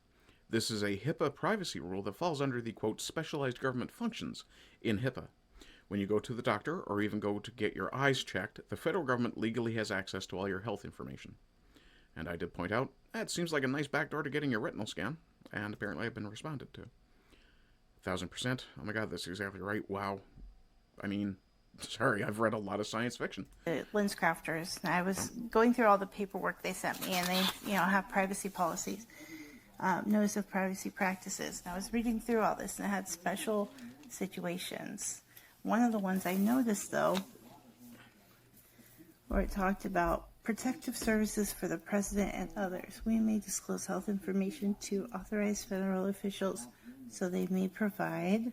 This is a HIPAA privacy rule that falls under the, quote, specialized government functions in HIPAA. When you go to the doctor or even go to get your eyes checked, the federal government legally has access to all your health information. And I did point out, that seems like a nice backdoor to getting your retinal scan, and apparently I've been responded to. 1000%. Oh my god, that's exactly right. Wow. I mean, sorry, I've read a lot of science fiction. LensCrafters. I was going through all the paperwork they sent me, and they, have privacy policies, notice of privacy practices. And I was reading through all this, and it had special situations. One of the ones I noticed, though, where it talked about protective services for the president and others. We may disclose health information to authorized federal officials so they may provide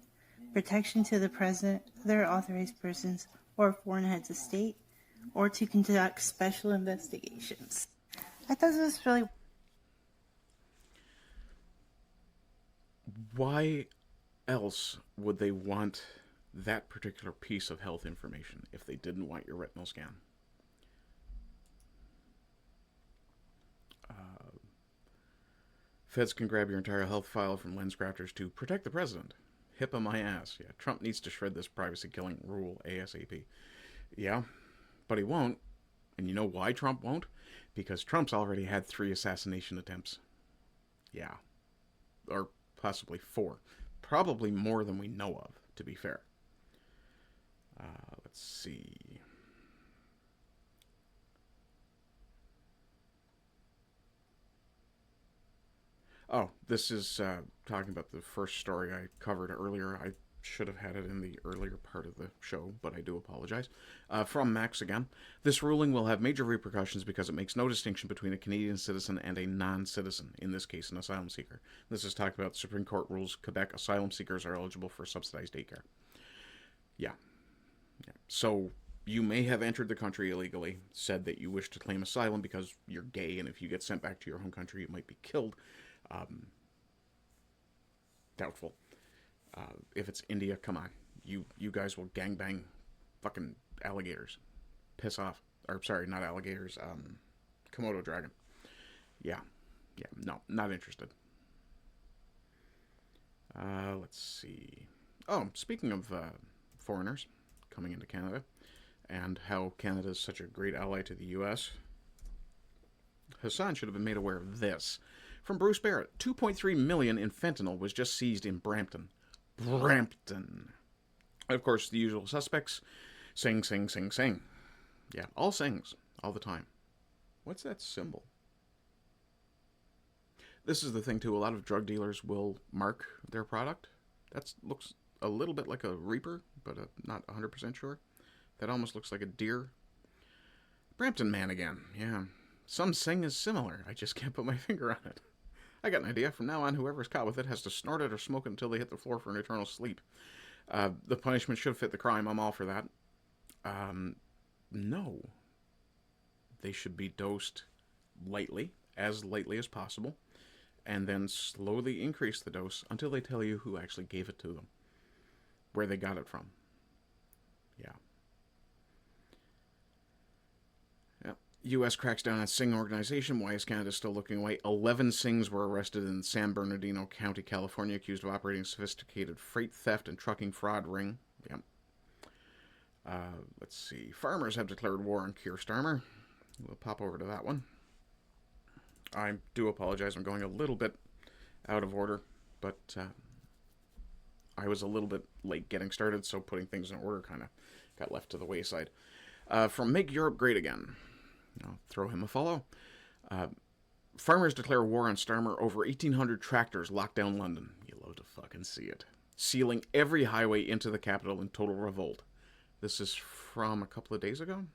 protection to the president, other authorized persons, or foreign heads of state, or to conduct special investigations. I thought this was really... Why else would they want that particular piece of health information if they didn't want your retinal scan? Feds can grab your entire health file from lens grafters to protect the president. HIPAA my ass. Yeah, Trump needs to shred this privacy-killing rule ASAP. Yeah, but he won't. And you know why Trump won't? Because Trump's already had 3 assassination attempts. Yeah. Or possibly 4. Probably more than we know of, to be fair. Let's see. Oh, this is talking about the first story I covered earlier. I should have had it in the earlier part of the show, but I do apologize. From Max again. This ruling will have major repercussions because it makes no distinction between a Canadian citizen and a non-citizen, in this case an asylum seeker. This is talking about the Supreme Court rules Quebec asylum seekers are eligible for subsidized daycare. Yeah. So you may have entered the country illegally, said that you wish to claim asylum because you're gay, and if you get sent back to your home country, you might be killed. Doubtful. If it's India, come on. You guys will gangbang fucking alligators. Piss off. Or, sorry, not alligators. Komodo dragon. Yeah. No, not interested. Let's see. Oh, speaking of foreigners coming into Canada and how Canada is such a great ally to the U.S., Hassan should have been made aware of this. From Bruce Barrett, 2.3 million in fentanyl was just seized in Brampton. Of course, the usual suspects. Sing. Yeah, all sings, all the time. What's that symbol? This is the thing, too. A lot of drug dealers will mark their product. That looks a little bit like a Reaper, but not 100% sure. That almost looks like a deer. Brampton man again, yeah. Some sing is similar. I just can't put my finger on it. I got an idea. From now on, whoever's caught with it has to snort it or smoke it until they hit the floor for an eternal sleep. The punishment should fit the crime. I'm all for that. No. They should be dosed lightly as possible, and then slowly increase the dose until they tell you who actually gave it to them, where they got it from. Yeah. U.S. cracks down on Sing organization. Why is Canada still looking away? 11 Sings were arrested in San Bernardino County, California, accused of operating a sophisticated freight theft and trucking fraud ring. Yep. Let's see. Farmers have declared war on Keir Starmer. We'll pop over to that one. I do apologize. I'm going a little bit out of order, but I was a little bit late getting started, so putting things in order kind of got left to the wayside. From Make Europe Great Again. I'll throw him a follow. Farmers declare war on Starmer over 1,800 tractors locked down London. You love to fucking see it. Sealing every highway into the capital in total revolt. This is from a couple of days ago?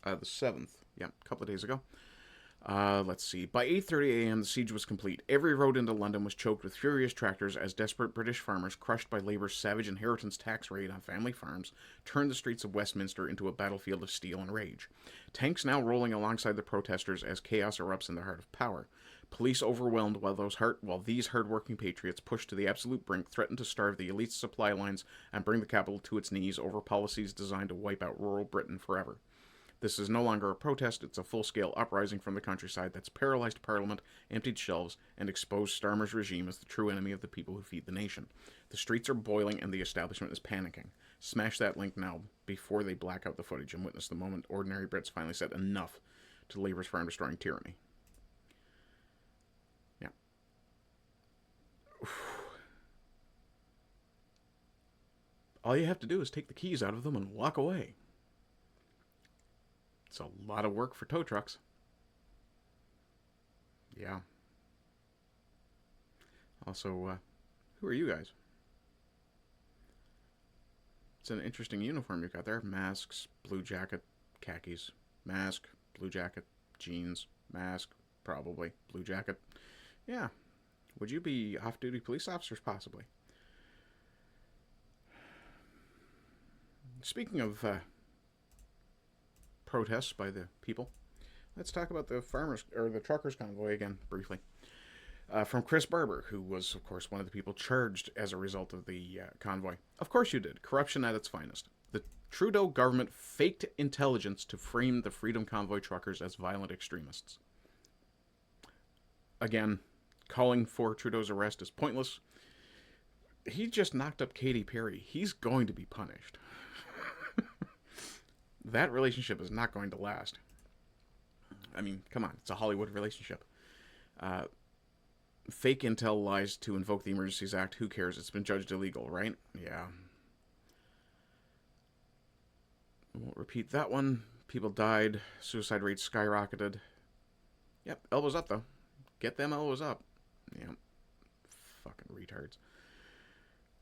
The 7th. Yeah, a couple of days ago. Let's see. By 8:30 a.m., the siege was complete. Every road into London was choked with furious tractors as desperate British farmers, crushed by Labour's savage inheritance tax raid on family farms, turned the streets of Westminster into a battlefield of steel and rage. Tanks now rolling alongside the protesters as chaos erupts in the heart of power. Police overwhelmed while these hard-working patriots, pushed to the absolute brink, threatened to starve the elite's supply lines and bring the capital to its knees over policies designed to wipe out rural Britain forever. This is no longer a protest, it's a full-scale uprising from the countryside that's paralyzed Parliament, emptied shelves, and exposed Starmer's regime as the true enemy of the people who feed the nation. The streets are boiling and the establishment is panicking. Smash that link now before they black out the footage and witness the moment ordinary Brits finally said enough to Labour's farm-destroying tyranny. Yeah. All you have to do is take the keys out of them and walk away. It's a lot of work for tow trucks. Yeah. Also, who are you guys? It's an interesting uniform you got there. Masks, blue jacket, khakis. Mask, blue jacket, jeans, mask, probably, blue jacket. Yeah. Would you be off-duty police officers, possibly? speaking of protests by the people, let's talk about the farmers or the truckers convoy again briefly. From Chris Barber, who was, of course, one of the people charged as a result of the convoy. Of course you did. Corruption at its finest. The Trudeau government faked intelligence to frame the Freedom Convoy truckers as violent extremists. Again, calling for Trudeau's arrest is pointless. He just knocked up Katy Perry. He's going to be punished. That relationship is not going to last. I mean, come on. It's a Hollywood relationship. Fake intel lies to invoke the Emergencies Act. Who cares? It's been judged illegal, right? Yeah. I won't repeat that one. People died. Suicide rates skyrocketed. Yep, elbows up, though. Get them elbows up. Yep. Fucking retards.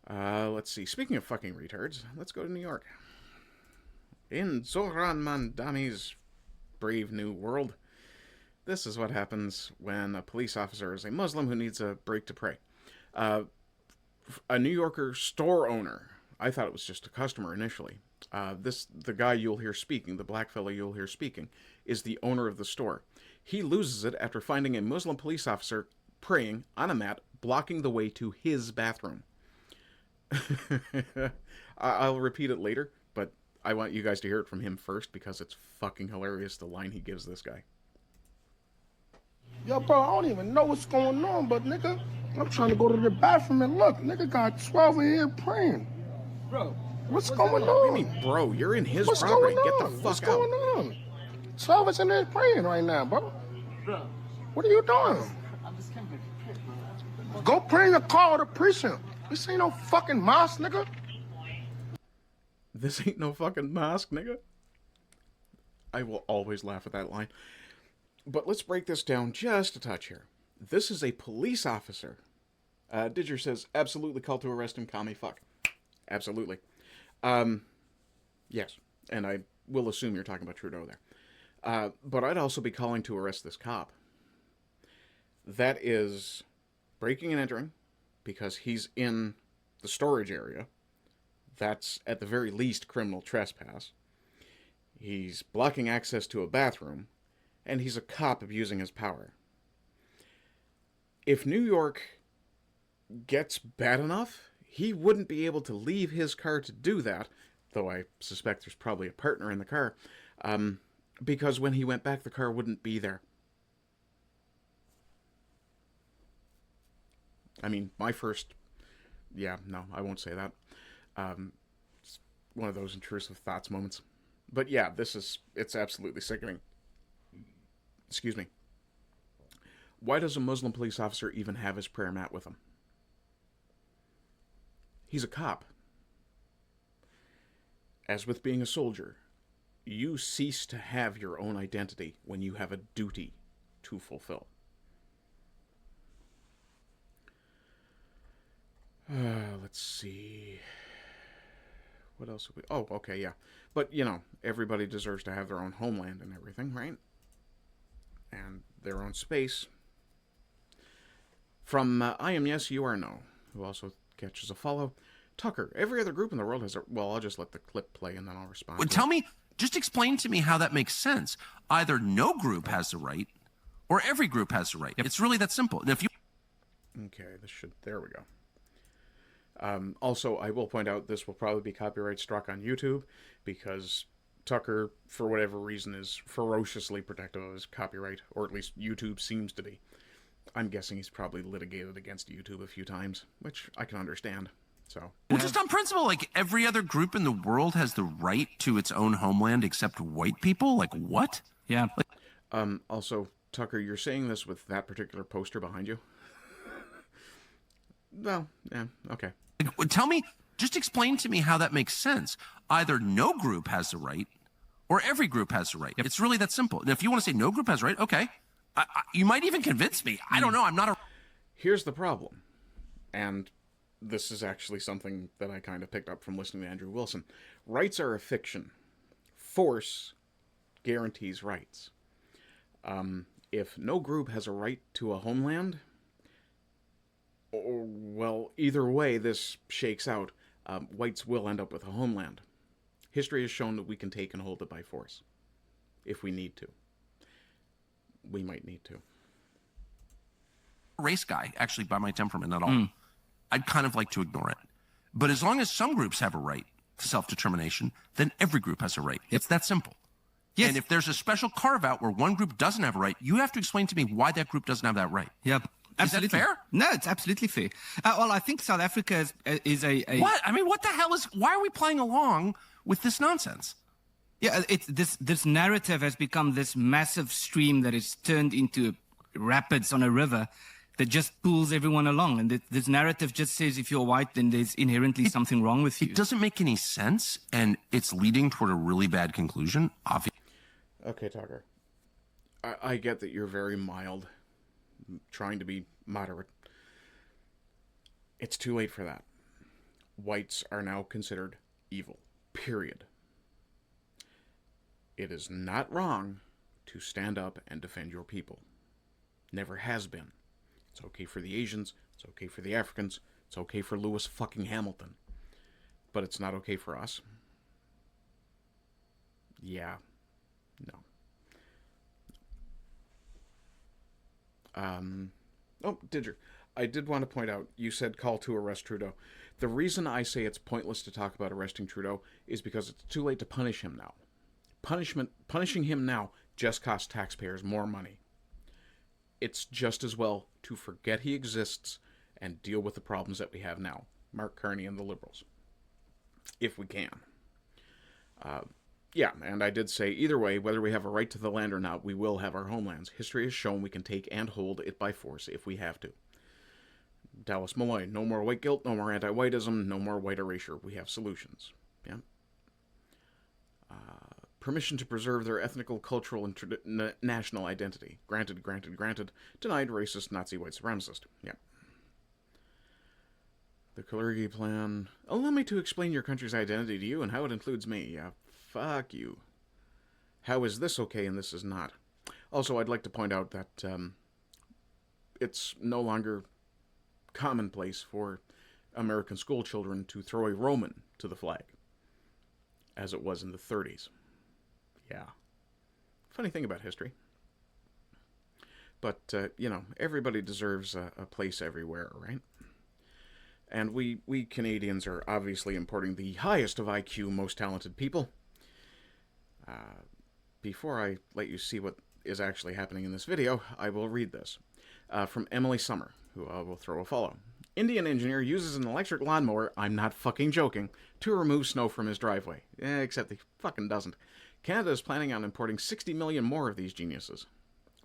Let's see. Speaking of fucking retards, let's go to New York. In Zohran Mandami's Brave New World, this is what happens when a police officer is a Muslim who needs a break to pray. A New Yorker store owner, I thought it was just a customer initially. The guy you'll hear speaking, the black fellow you'll hear speaking, is the owner of the store. He loses it after finding a Muslim police officer praying on a mat, blocking the way to his bathroom. I'll repeat it later, but I want you guys to hear it from him first because it's fucking hilarious, the line he gives this guy. Yo, bro, I don't even know what's going on, but nigga, I'm trying to go to the bathroom and look, nigga got 12 in here praying. Bro, what's going on? What do you mean, bro? You're in his What's property. going Get on? the fuck What's out. going on? 12 is in there praying right now, bro. bro, What are you doing? I'm just coming here. Go pray in the car with the precinct. This ain't no fucking mosque, nigga. This ain't no fucking mosque, nigga. I will always laugh at that line. But let's break this down just a touch here. This is a police officer. Didger says, absolutely call to arrest him, commie fuck. Absolutely. Yes, and I will assume you're talking about Trudeau there. But I'd also be calling to arrest this cop. That is breaking and entering, because he's in the storage area. That's, at the very least, criminal trespass. He's blocking access to a bathroom, and he's a cop abusing his power. If New York gets bad enough, he wouldn't be able to leave his car to do that, though I suspect there's probably a partner in the car, because when he went back, the car wouldn't be there. I mean, my first... Yeah, no, I won't say that. It's one of those intrusive thoughts moments. But yeah, it's absolutely sickening. Excuse me. Why does a Muslim police officer even have his prayer mat with him? He's a cop. As with being a soldier, you cease to have your own identity when you have a duty to fulfill. Let's see. What else have we... Oh, okay, yeah. But, you know, everybody deserves to have their own homeland and everything, right? And their own space. From I Am Yes, You Are No, who also catches a follow. Tucker, every other group in the world has a... Well, I'll just let the clip play and then I'll respond. Well, tell me, just explain to me how that makes sense. Either no group has the right, or every group has the right. It's really that simple. And if you... Okay, this should... There we go. Also, I will point out this will probably be copyright struck on YouTube because Tucker, for whatever reason, is ferociously protective of his copyright, or at least YouTube seems to be. I'm guessing he's probably litigated against YouTube a few times, which I can understand. So, Well, just on principle, like every other group in the world has the right to its own homeland except white people? Like what? Yeah. also, Tucker, you're saying this with that particular poster behind you? Well, yeah, okay. Like, tell me, just explain to me how that makes sense. Either no group has the right, or every group has the right. It's really that simple. And if you want to say no group has the right, okay. You might even convince me. I don't know. I'm not a... Here's the problem, and this is actually something that I kind of picked up from listening to Andrew Wilson. Rights are a fiction. Force guarantees rights. If no group has a right to a homeland, well, either way this shakes out, whites will end up with a homeland. History has shown that we can take and hold it by force. If we need to. We might need to. Race guy, actually, by my temperament at all. I'd kind of like to ignore it. But as long as some groups have a right to self-determination, then every group has a right. It's that simple. Yes. And if there's a special carve-out where one group doesn't have a right, you have to explain to me why that group doesn't have that right. Yep. Absolutely. Is that fair? No, it's absolutely fair. Well, I think South Africa is a... What? I mean, what the hell is... Why are we playing along with this nonsense? Yeah, it's this narrative has become this massive stream that is turned into rapids on a river that just pulls everyone along. And this narrative just says if you're white, then there's inherently something wrong with you. It doesn't make any sense, and it's leading toward a really bad conclusion, obviously. Okay, Tucker. I get that you're very mild, trying to be moderate. It's too late for that. Whites are now considered evil. Period. It is not wrong to stand up and defend your people. Never has been. It's okay for the Asians. It's okay for the Africans. It's okay for Lewis fucking Hamilton. But it's not okay for us. Yeah. No. Oh, Didger. I did want to point out, you said call to arrest Trudeau. The reason I say it's pointless to talk about arresting Trudeau is because it's too late to punish him now. Punishing him now just costs taxpayers more money. It's just as well to forget he exists and deal with the problems that we have now. Mark Carney and the Liberals. If we can. Yeah, and I did say, either way, whether we have a right to the land or not, we will have our homelands. History has shown we can take and hold it by force if we have to. Dallas Malloy, no more white guilt, no more anti-whiteism, no more white erasure. We have solutions. Yeah. Permission to preserve their ethnical, cultural, and national identity. Granted, granted, granted. Denied, racist, Nazi, white supremacist. Yeah. The Kalergi Plan. Allow me to explain your country's identity to you and how it includes me. Yeah, fuck you. How is this okay and this is not? Also, I'd like to point out that it's no longer commonplace for American school children to throw a Roman to the flag, as it was in the 30s. Yeah. Funny thing about history. But, you know, everybody deserves a place everywhere, right? And we Canadians are obviously importing the highest of IQ, most talented people. Before I let you see what is actually happening in this video, I will read this. From Emily Summer, who I will throw a follow. Indian engineer uses an electric lawnmower, I'm not fucking joking, to remove snow from his driveway. Except he fucking doesn't. Canada is planning on importing 60 million more of these geniuses.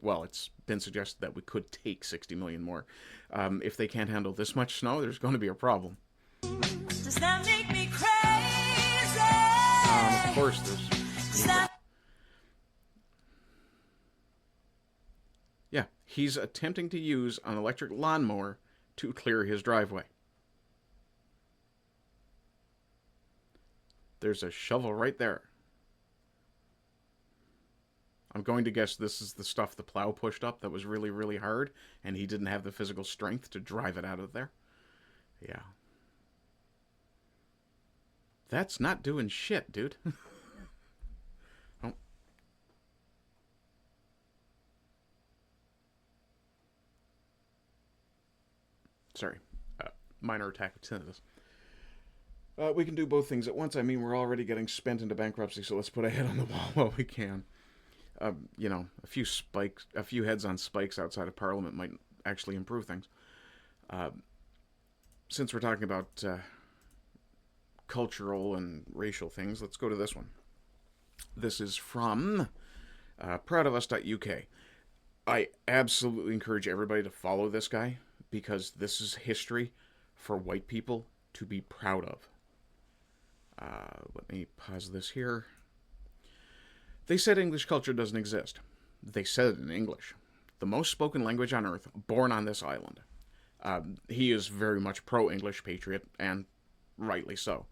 Well, it's been suggested that we could take 60 million more. If they can't handle this much snow, there's going to be a problem. Does that make me crazy? Of course, there's... Yeah, he's attempting to use an electric lawnmower to clear his driveway. There's a shovel right there. I'm going to guess this is the stuff the plow pushed up that was really, really hard, and he didn't have the physical strength to drive it out of there. Yeah. That's not doing shit, dude. Oh. Sorry. Minor attack of tinnitus. We can do both things at once. I mean, we're already getting spent into bankruptcy, so let's put a head on the wall while we can. You know, a few heads on spikes outside of Parliament might actually improve things. Since we're talking about cultural and racial things, let's go to this one. This is from proudofus.uk. I absolutely encourage everybody to follow this guy, because this is history for white people to be proud of. Let me pause this here. They said English culture doesn't exist. They said it in English. The most spoken language on Earth, born on this island. He is very much pro-English patriot, and rightly so.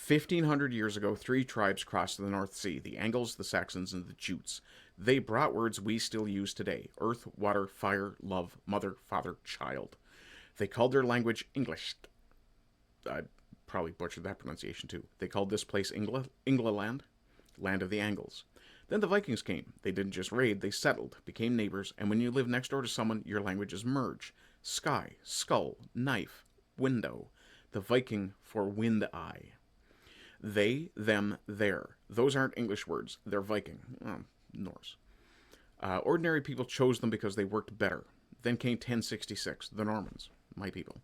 1,500 years ago, 3 tribes crossed the North Sea, the Angles, the Saxons, and the Jutes. They brought words we still use today. Earth, water, fire, love, mother, father, child. They called their language English. probably butchered that pronunciation too. They called this place Englaland, land of the Angles. Then the Vikings came. They didn't just raid, they settled, became neighbors, and when you live next door to someone, your languages merge. Sky, skull, knife, window. The Viking for wind eye. They, them, their. Those aren't English words. They're Viking. Norse. Ordinary people chose them because they worked better. Then came 1066, the Normans, my people.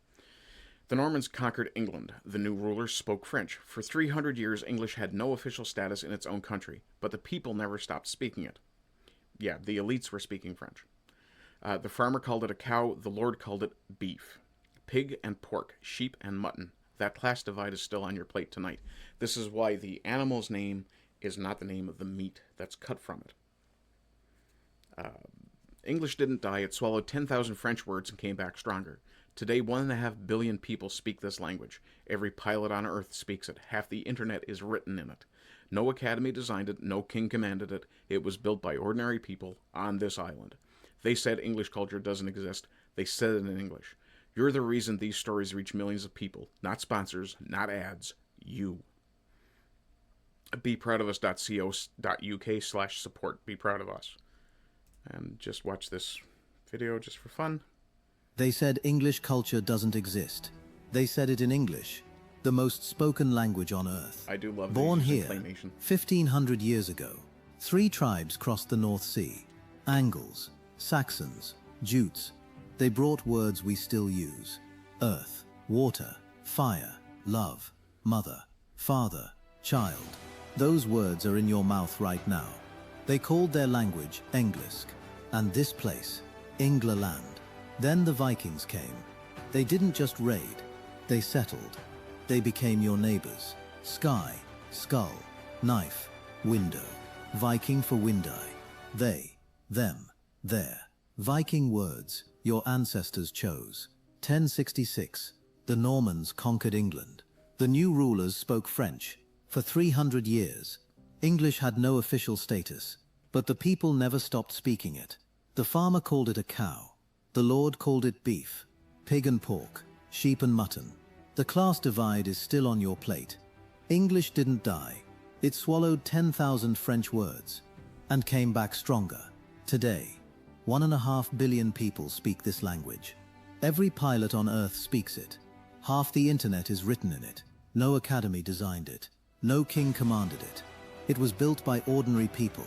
The Normans conquered England. The new rulers spoke French. For 300 years, English had no official status in its own country, but the people never stopped speaking it. Yeah, the elites were speaking French. The farmer called it a cow. The lord called it beef. Pig and pork, sheep and mutton. That class divide is still on your plate tonight. This is why the animal's name is not the name of the meat that's cut from it. English didn't die. It swallowed 10,000 French words and came back stronger. Today, 1.5 billion people speak this language. Every pilot on Earth speaks it. Half the internet is written in it. No academy designed it. No king commanded it. It was built by ordinary people on this island. They said English culture doesn't exist. They said it in English. You're the reason these stories reach millions of people. Not sponsors, not ads. You. BeProudOfUs.co.uk/support. Be proud of us. And just watch this video just for fun. They said English culture doesn't exist. They said it in English, the most spoken language on earth. I do love Born here, claymation. 1,500 years ago, 3 tribes crossed the North Sea. Angles, Saxons, Jutes. They brought words we still use. Earth, water, fire, love, mother, father, child. Those words are in your mouth right now. They called their language Englisk, and this place, Englaland. Then the Vikings came. They didn't just raid, they settled. They became your neighbors. Sky, skull, knife, window. Viking for wind eye. They, them, their. Viking words your ancestors chose. 1066, the Normans conquered England. The new rulers spoke French. For 300 years, English had no official status, but the people never stopped speaking it. The farmer called it a cow. The lord called it beef, pig and pork, sheep and mutton. The class divide is still on your plate. English didn't die. It swallowed 10,000 French words and came back stronger. Today, 1.5 billion people speak this language. Every pilot on Earth speaks it. Half the internet is written in it. No academy designed it. No king commanded it. It was built by ordinary people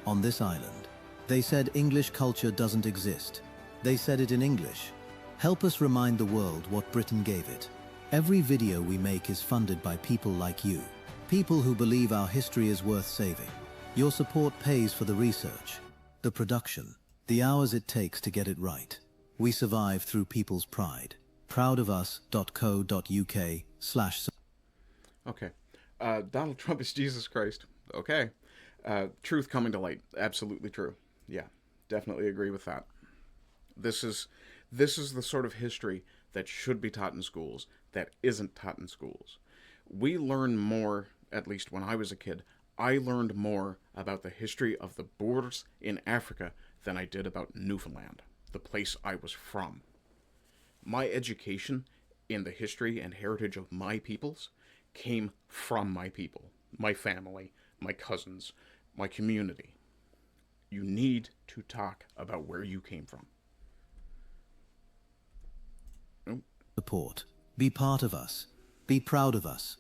on this island. They said English culture doesn't exist. They said it in English. Help us remind the world what Britain gave it. Every video we make is funded by people like you. People who believe our history is worth saving. Your support pays for the research, the production, the hours it takes to get it right. We survive through people's pride. Proudofus.co.uk/. Okay. Donald Trump is Jesus Christ. Okay. Truth coming to light. Absolutely true. Yeah, definitely agree with that. This is the sort of history that should be taught in schools, that isn't taught in schools. We learn more, at least when I was a kid, I learned more about the history of the Boers in Africa than I did about Newfoundland, the place I was from. My education in the history and heritage of my peoples came from my people, my family, my cousins, my community. You need to talk about where you came from. Support. Be part of us. Be proud of us.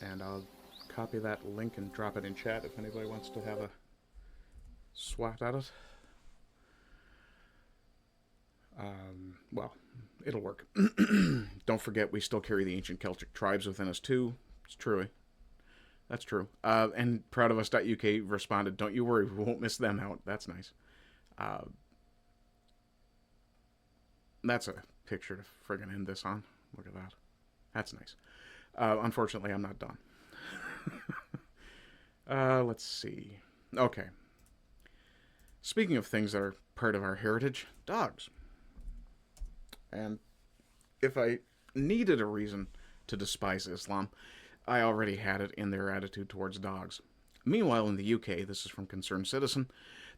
And I'll copy that link and drop it in chat if anybody wants to have a swat at it. Well, it'll work. Don't forget, we still carry the ancient Celtic tribes within us too. It's true. That's true. And proudofus.uk responded, don't you worry, we won't miss them out. That's nice. That's a picture to friggin' end this on. Look at that. That's nice. Unfortunately, I'm not done. Let's see. Okay. Speaking of things that are part of our heritage, dogs. And if I needed a reason to despise Islam, I already had it in their attitude towards dogs. Meanwhile, in the UK, this is from Concerned Citizen,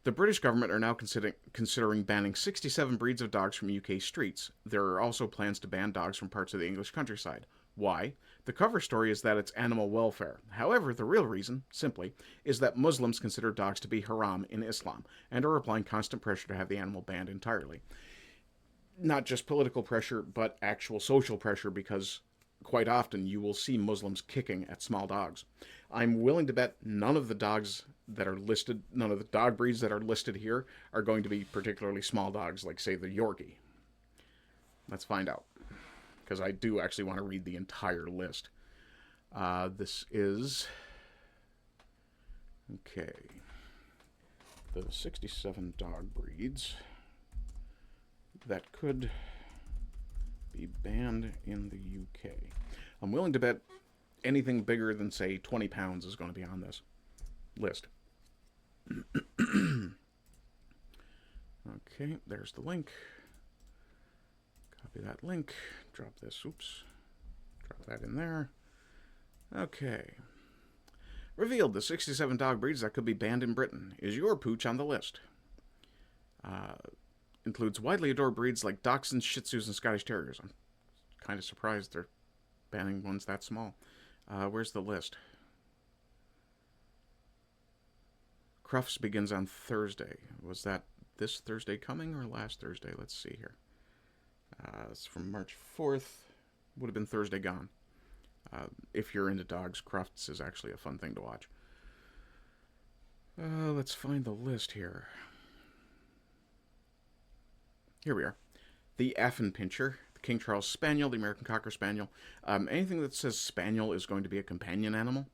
the British government are now considering banning 67 breeds of dogs from UK streets. There are also plans to ban dogs from parts of the English countryside. Why? The cover story is that it's animal welfare. However, the real reason, simply, is that Muslims consider dogs to be haram in Islam and are applying constant pressure to have the animal banned entirely. Not just political pressure, but actual social pressure, because quite often you will see Muslims kicking at small dogs. I'm willing to bet none of the dogs that are listed, none of the dog breeds that are listed here are going to be particularly small dogs, like, say, the Yorkie. Let's find out, because I do actually want to read the entire list. This is, okay, the 67 dog breeds that could be banned in the UK. I'm willing to bet anything bigger than, say, 20 pounds is going to be on this list. Okay, there's the link. Copy that link. Drop this. Oops. Drop that in there. Okay. Revealed the 67 dog breeds that could be banned in Britain. Is your pooch on the list? Includes widely adored breeds like Dachshunds, Shih Tzus, and Scottish Terriers. I'm kind of surprised they're banning ones that small. Where's the list? Crufts begins on Thursday. Was that this Thursday coming or last Thursday? Let's see here. It's from March 4th. Would have been Thursday gone. If you're into dogs, Crufts is actually a fun thing to watch. Let's find the list here. Here we are. The Affenpinscher, the King Charles Spaniel, the American Cocker Spaniel. Anything that says Spaniel is going to be a companion animal.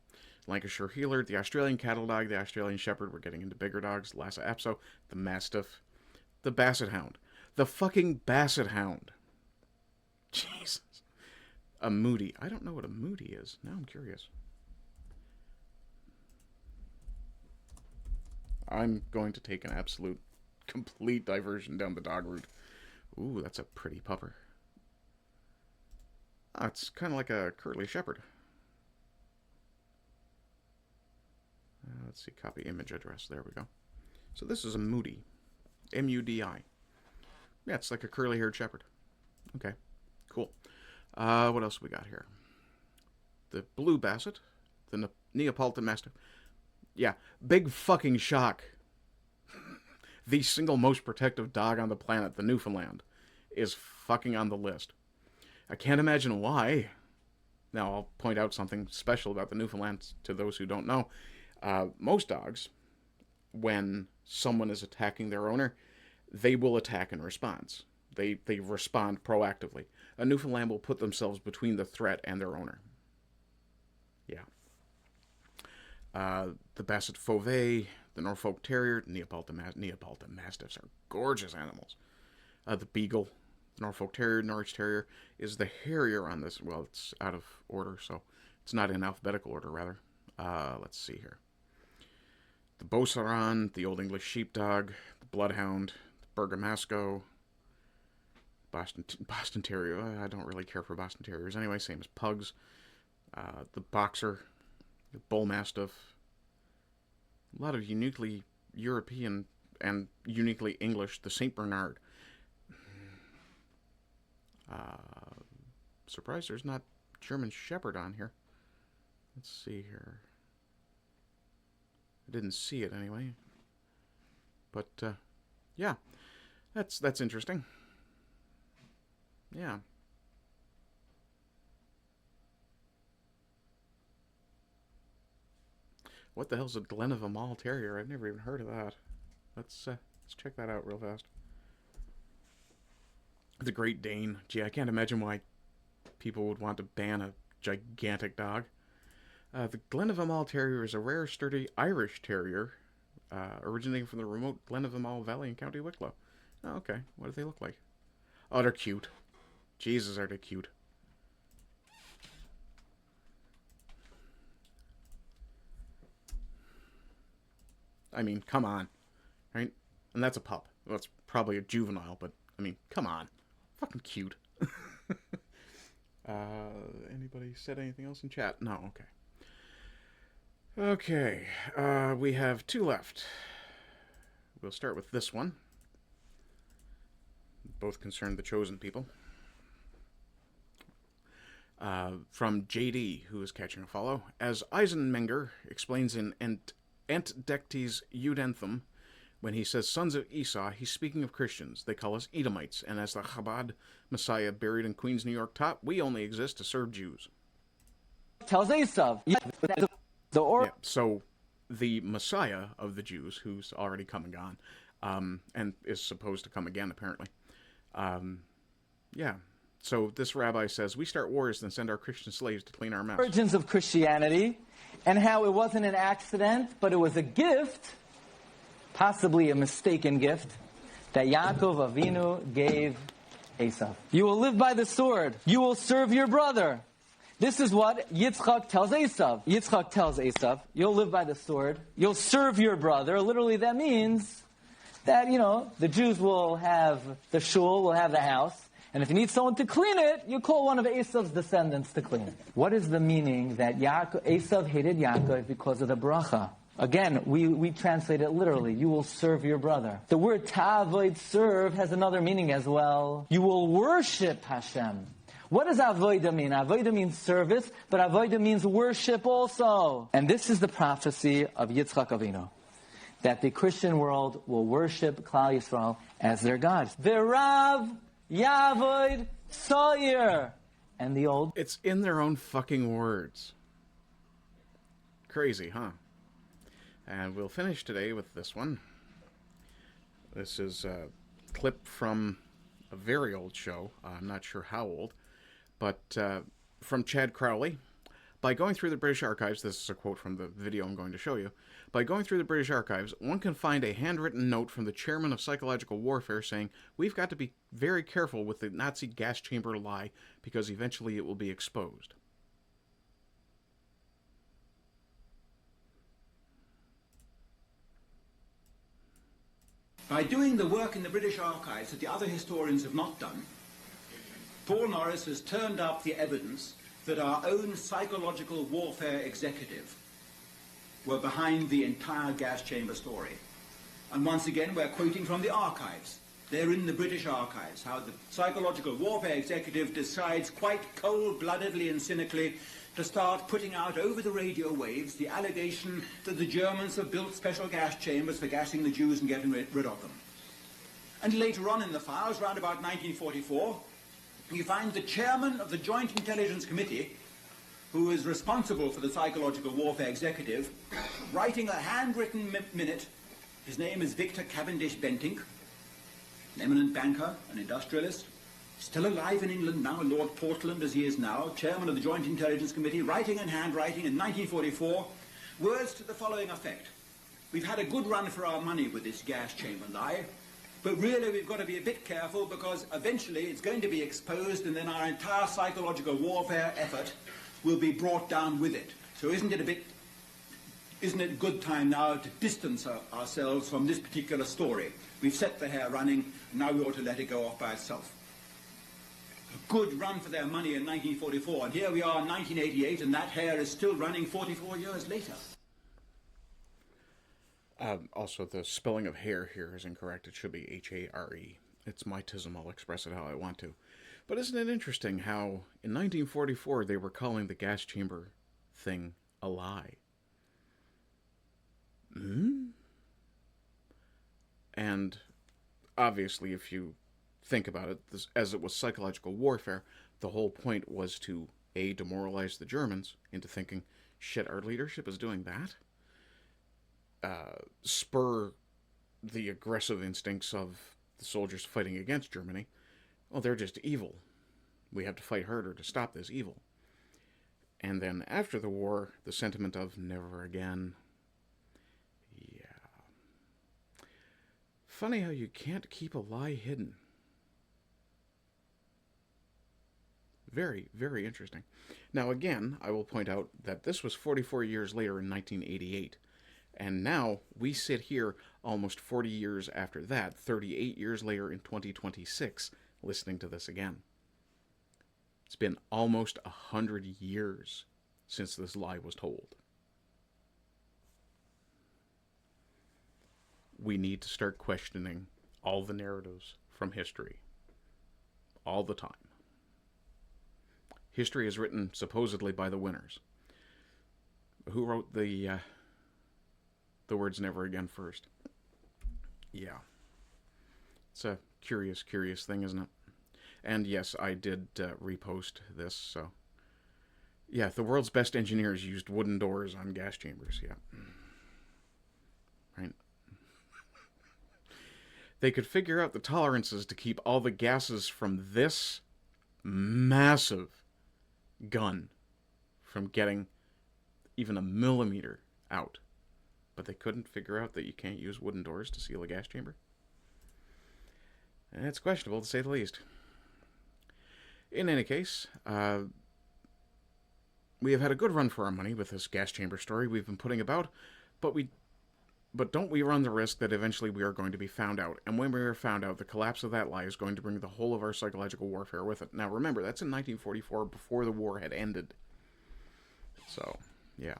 Lancashire Heeler, the Australian Cattle Dog, the Australian Shepherd. We're getting into bigger dogs. Lhasa Apso, the Mastiff, the Basset Hound. The fucking Basset Hound. Jesus. A Moody. I don't know what a Moody is. Now I'm curious. I'm going to take an absolute, complete diversion down the dog route. Ooh, that's a pretty pupper. Oh, it's kind of like a curly shepherd. Let's see, copy image address. There we go. So this is a Moody. M-U-D-I. Yeah, it's like a curly-haired shepherd. Okay, cool. What else we got here? The Blue Basset. The Neapolitan Mastiff. Yeah, big fucking shock. The single most protective dog on the planet, the Newfoundland, is fucking on the list. I can't imagine why. Now, I'll point out something special about the Newfoundland to those who don't know. Most dogs, when someone is attacking their owner, they will attack in response. They respond proactively. A Newfoundland will put themselves between the threat and their owner. Yeah. The Basset Fauvet, the Norfolk Terrier, Neapolitan Mastiffs are gorgeous animals. The Beagle, Norfolk Terrier, Norwich Terrier is the Harrier on this. Well, it's out of order, so it's not in alphabetical order, rather. Let's see here. The Beauceron, the Old English Sheepdog, the Bloodhound, the Bergamasco, Boston Terrier. I don't really care for Boston Terriers anyway, same as Pugs. The Boxer, the Bull Mastiff. A lot of uniquely European and uniquely English. The St. Bernard. Surprised there's not German Shepherd on here. Let's see here. I didn't see it anyway. But, yeah. That's interesting. Yeah. What the hell's a Glenavon Mall Terrier? I've never even heard of that. Let's check that out real fast. The Great Dane. Gee, I can't imagine why people would want to ban a gigantic dog. The Glenavon Mall Terrier is a rare, sturdy Irish Terrier, originating from the remote Glenavon Mall Valley in County Wicklow. Oh, okay. What do they look like? Oh, they're cute. Jesus, are they cute. I mean, come on. Right? And that's a pup. Well, it's probably a juvenile, but, I mean, come on. Fucking cute. Anybody said anything else in chat? No, okay. Okay, we have two left. We'll start with this one. Both concern the chosen people. from JD, who is catching a follow. As Eisenmenger explains in Entdectes Judentum, when he says sons of Esau, he's speaking of Christians. They call us Edomites, and as the Chabad Messiah buried in Queens, New York taught, we only exist to serve Jews. Tells Esau. Yeah, so the Messiah of the Jews, who's already come and gone, and is supposed to come again, apparently. So this rabbi says, we start wars and send our Christian slaves to clean our mess. Origins of Christianity, and how it wasn't an accident, but it was a gift, possibly a mistaken gift, that Yaakov Avinu gave Esau. You will live by the sword. You will serve your brother. This is what Yitzchak tells Esau. Yitzchak tells Esau, you'll live by the sword. You'll serve your brother. Literally, that means that, the Jews will have the shul, will have the house. And if you need someone to clean it, you call one of Esau's descendants to clean it. What is the meaning that Esau hated Yaakov because of the bracha? Again, we translate it literally. You will serve your brother. The word ta'avoid, serve, has another meaning as well. You will worship Hashem. What does avoida mean? Avoida means service, but avoida means worship also. And this is the prophecy of Yitzchak Avinu, that the Christian world will worship Klal Yisrael as their God. V'rav Yavoid Sawyer. And the old... It's in their own fucking words. Crazy, huh? And we'll finish today with this one. This is a clip from a very old show. I'm not sure how old. But from Chad Crowley. By going through the British archives, this is a quote from the video I'm going to show you. By going through the British archives, one can find a handwritten note from the chairman of psychological warfare saying, we've got to be very careful with the Nazi gas chamber lie because eventually it will be exposed. By doing the work in the British archives that the other historians have not done, Paul Norris has turned up the evidence that our own psychological warfare executive were behind the entire gas chamber story. And once again, we're quoting from the archives. They're in the British archives, how the psychological warfare executive decides quite cold-bloodedly and cynically to start putting out over the radio waves the allegation that the Germans have built special gas chambers for gassing the Jews and getting rid of them. And later on in the files, around about 1944, you find the chairman of the Joint Intelligence Committee, who is responsible for the psychological warfare executive, writing a handwritten minute. His name is Victor Cavendish Bentinck, an eminent banker, an industrialist, still alive in England now, Lord Portland as he is now, chairman of the Joint Intelligence Committee, writing and handwriting in 1944, words to the following effect. We've had a good run for our money with this gas chamber lie, but really we've got to be a bit careful because eventually it's going to be exposed and then our entire psychological warfare effort will be brought down with it. So isn't it a good time now to distance ourselves from this particular story? We've set the hair running, now we ought to let it go off by itself. A good run for their money in 1944, and here we are in 1988 and that hair is still running 44 years later. Also, the spelling of hair here is incorrect. It should be H-A-R-E. It's my tism. I'll express it how I want to. But isn't it interesting how in 1944 they were calling the gas chamber thing a lie? And obviously, if you think about it, as it was psychological warfare, the whole point was to, A, demoralize the Germans into thinking, shit, our leadership is doing that? Spur the aggressive instincts of the soldiers fighting against Germany. Well, they're just evil. We have to fight harder to stop this evil. And then after the war, the sentiment of never again. Yeah. Funny how you can't keep a lie hidden. Very, very interesting. Now again, I will point out that this was 44 years later in 1988. And now we sit here almost 40 years after that, 38 years later in 2026, listening to this again. It's been almost 100 years since this lie was told. We need to start questioning all the narratives from history. All the time. History is written supposedly by the winners. Who wrote the words never again first? Yeah. It's a curious thing, isn't it? And yes, I did repost this, so... Yeah, the world's best engineers used wooden doors on gas chambers, yeah. Right. They could figure out the tolerances to keep all the gases from this massive gun from getting even a millimeter out. But they couldn't figure out that you can't use wooden doors to seal a gas chamber. And it's questionable, to say the least. In any case, we have had a good run for our money with this gas chamber story we've been putting about, but don't we run the risk that eventually we are going to be found out? And when we are found out, the collapse of that lie is going to bring the whole of our psychological warfare with it. Now remember, that's in 1944, before the war had ended. So, yeah.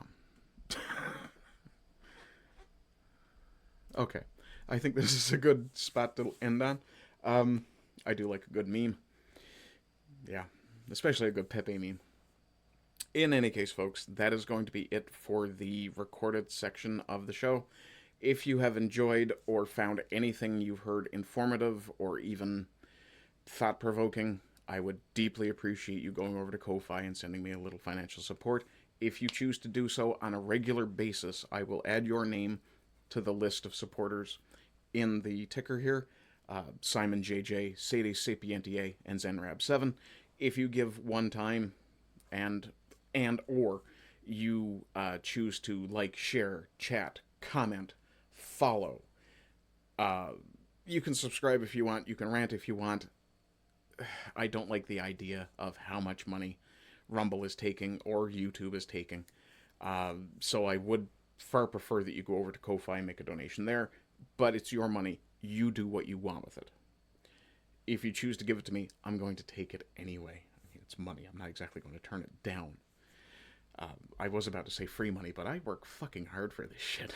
Okay. I think this is a good spot to end on. I do like a good meme. Yeah. Especially a good Pepe meme. In any case, folks, that is going to be it for the recorded section of the show. If you have enjoyed or found anything you've heard informative or even thought-provoking, I would deeply appreciate you going over to Ko-Fi and sending me a little financial support. If you choose to do so on a regular basis, I will add your name to the list of supporters in the ticker here. Simon JJ, Sede Sapientia, and Zenrab7. If you give one time and or you choose to like, share, chat, comment, follow. You can subscribe if you want. You can rant if you want. I don't like the idea of how much money Rumble is taking or YouTube is taking. So I would far prefer that you go over to Ko-Fi and make a donation there. But it's your money. You do what you want with it. If you choose to give it to me, I'm going to take it anyway. I mean, it's money. I'm not exactly going to turn it down. I was about to say free money, but I work fucking hard for this shit.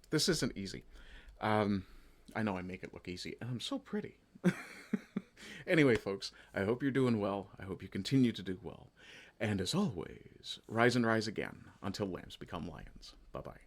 This isn't easy. I know I make it look easy, and I'm so pretty. Anyway, folks, I hope you're doing well. I hope you continue to do well. And as always, rise and rise again until lambs become lions. Bye-bye.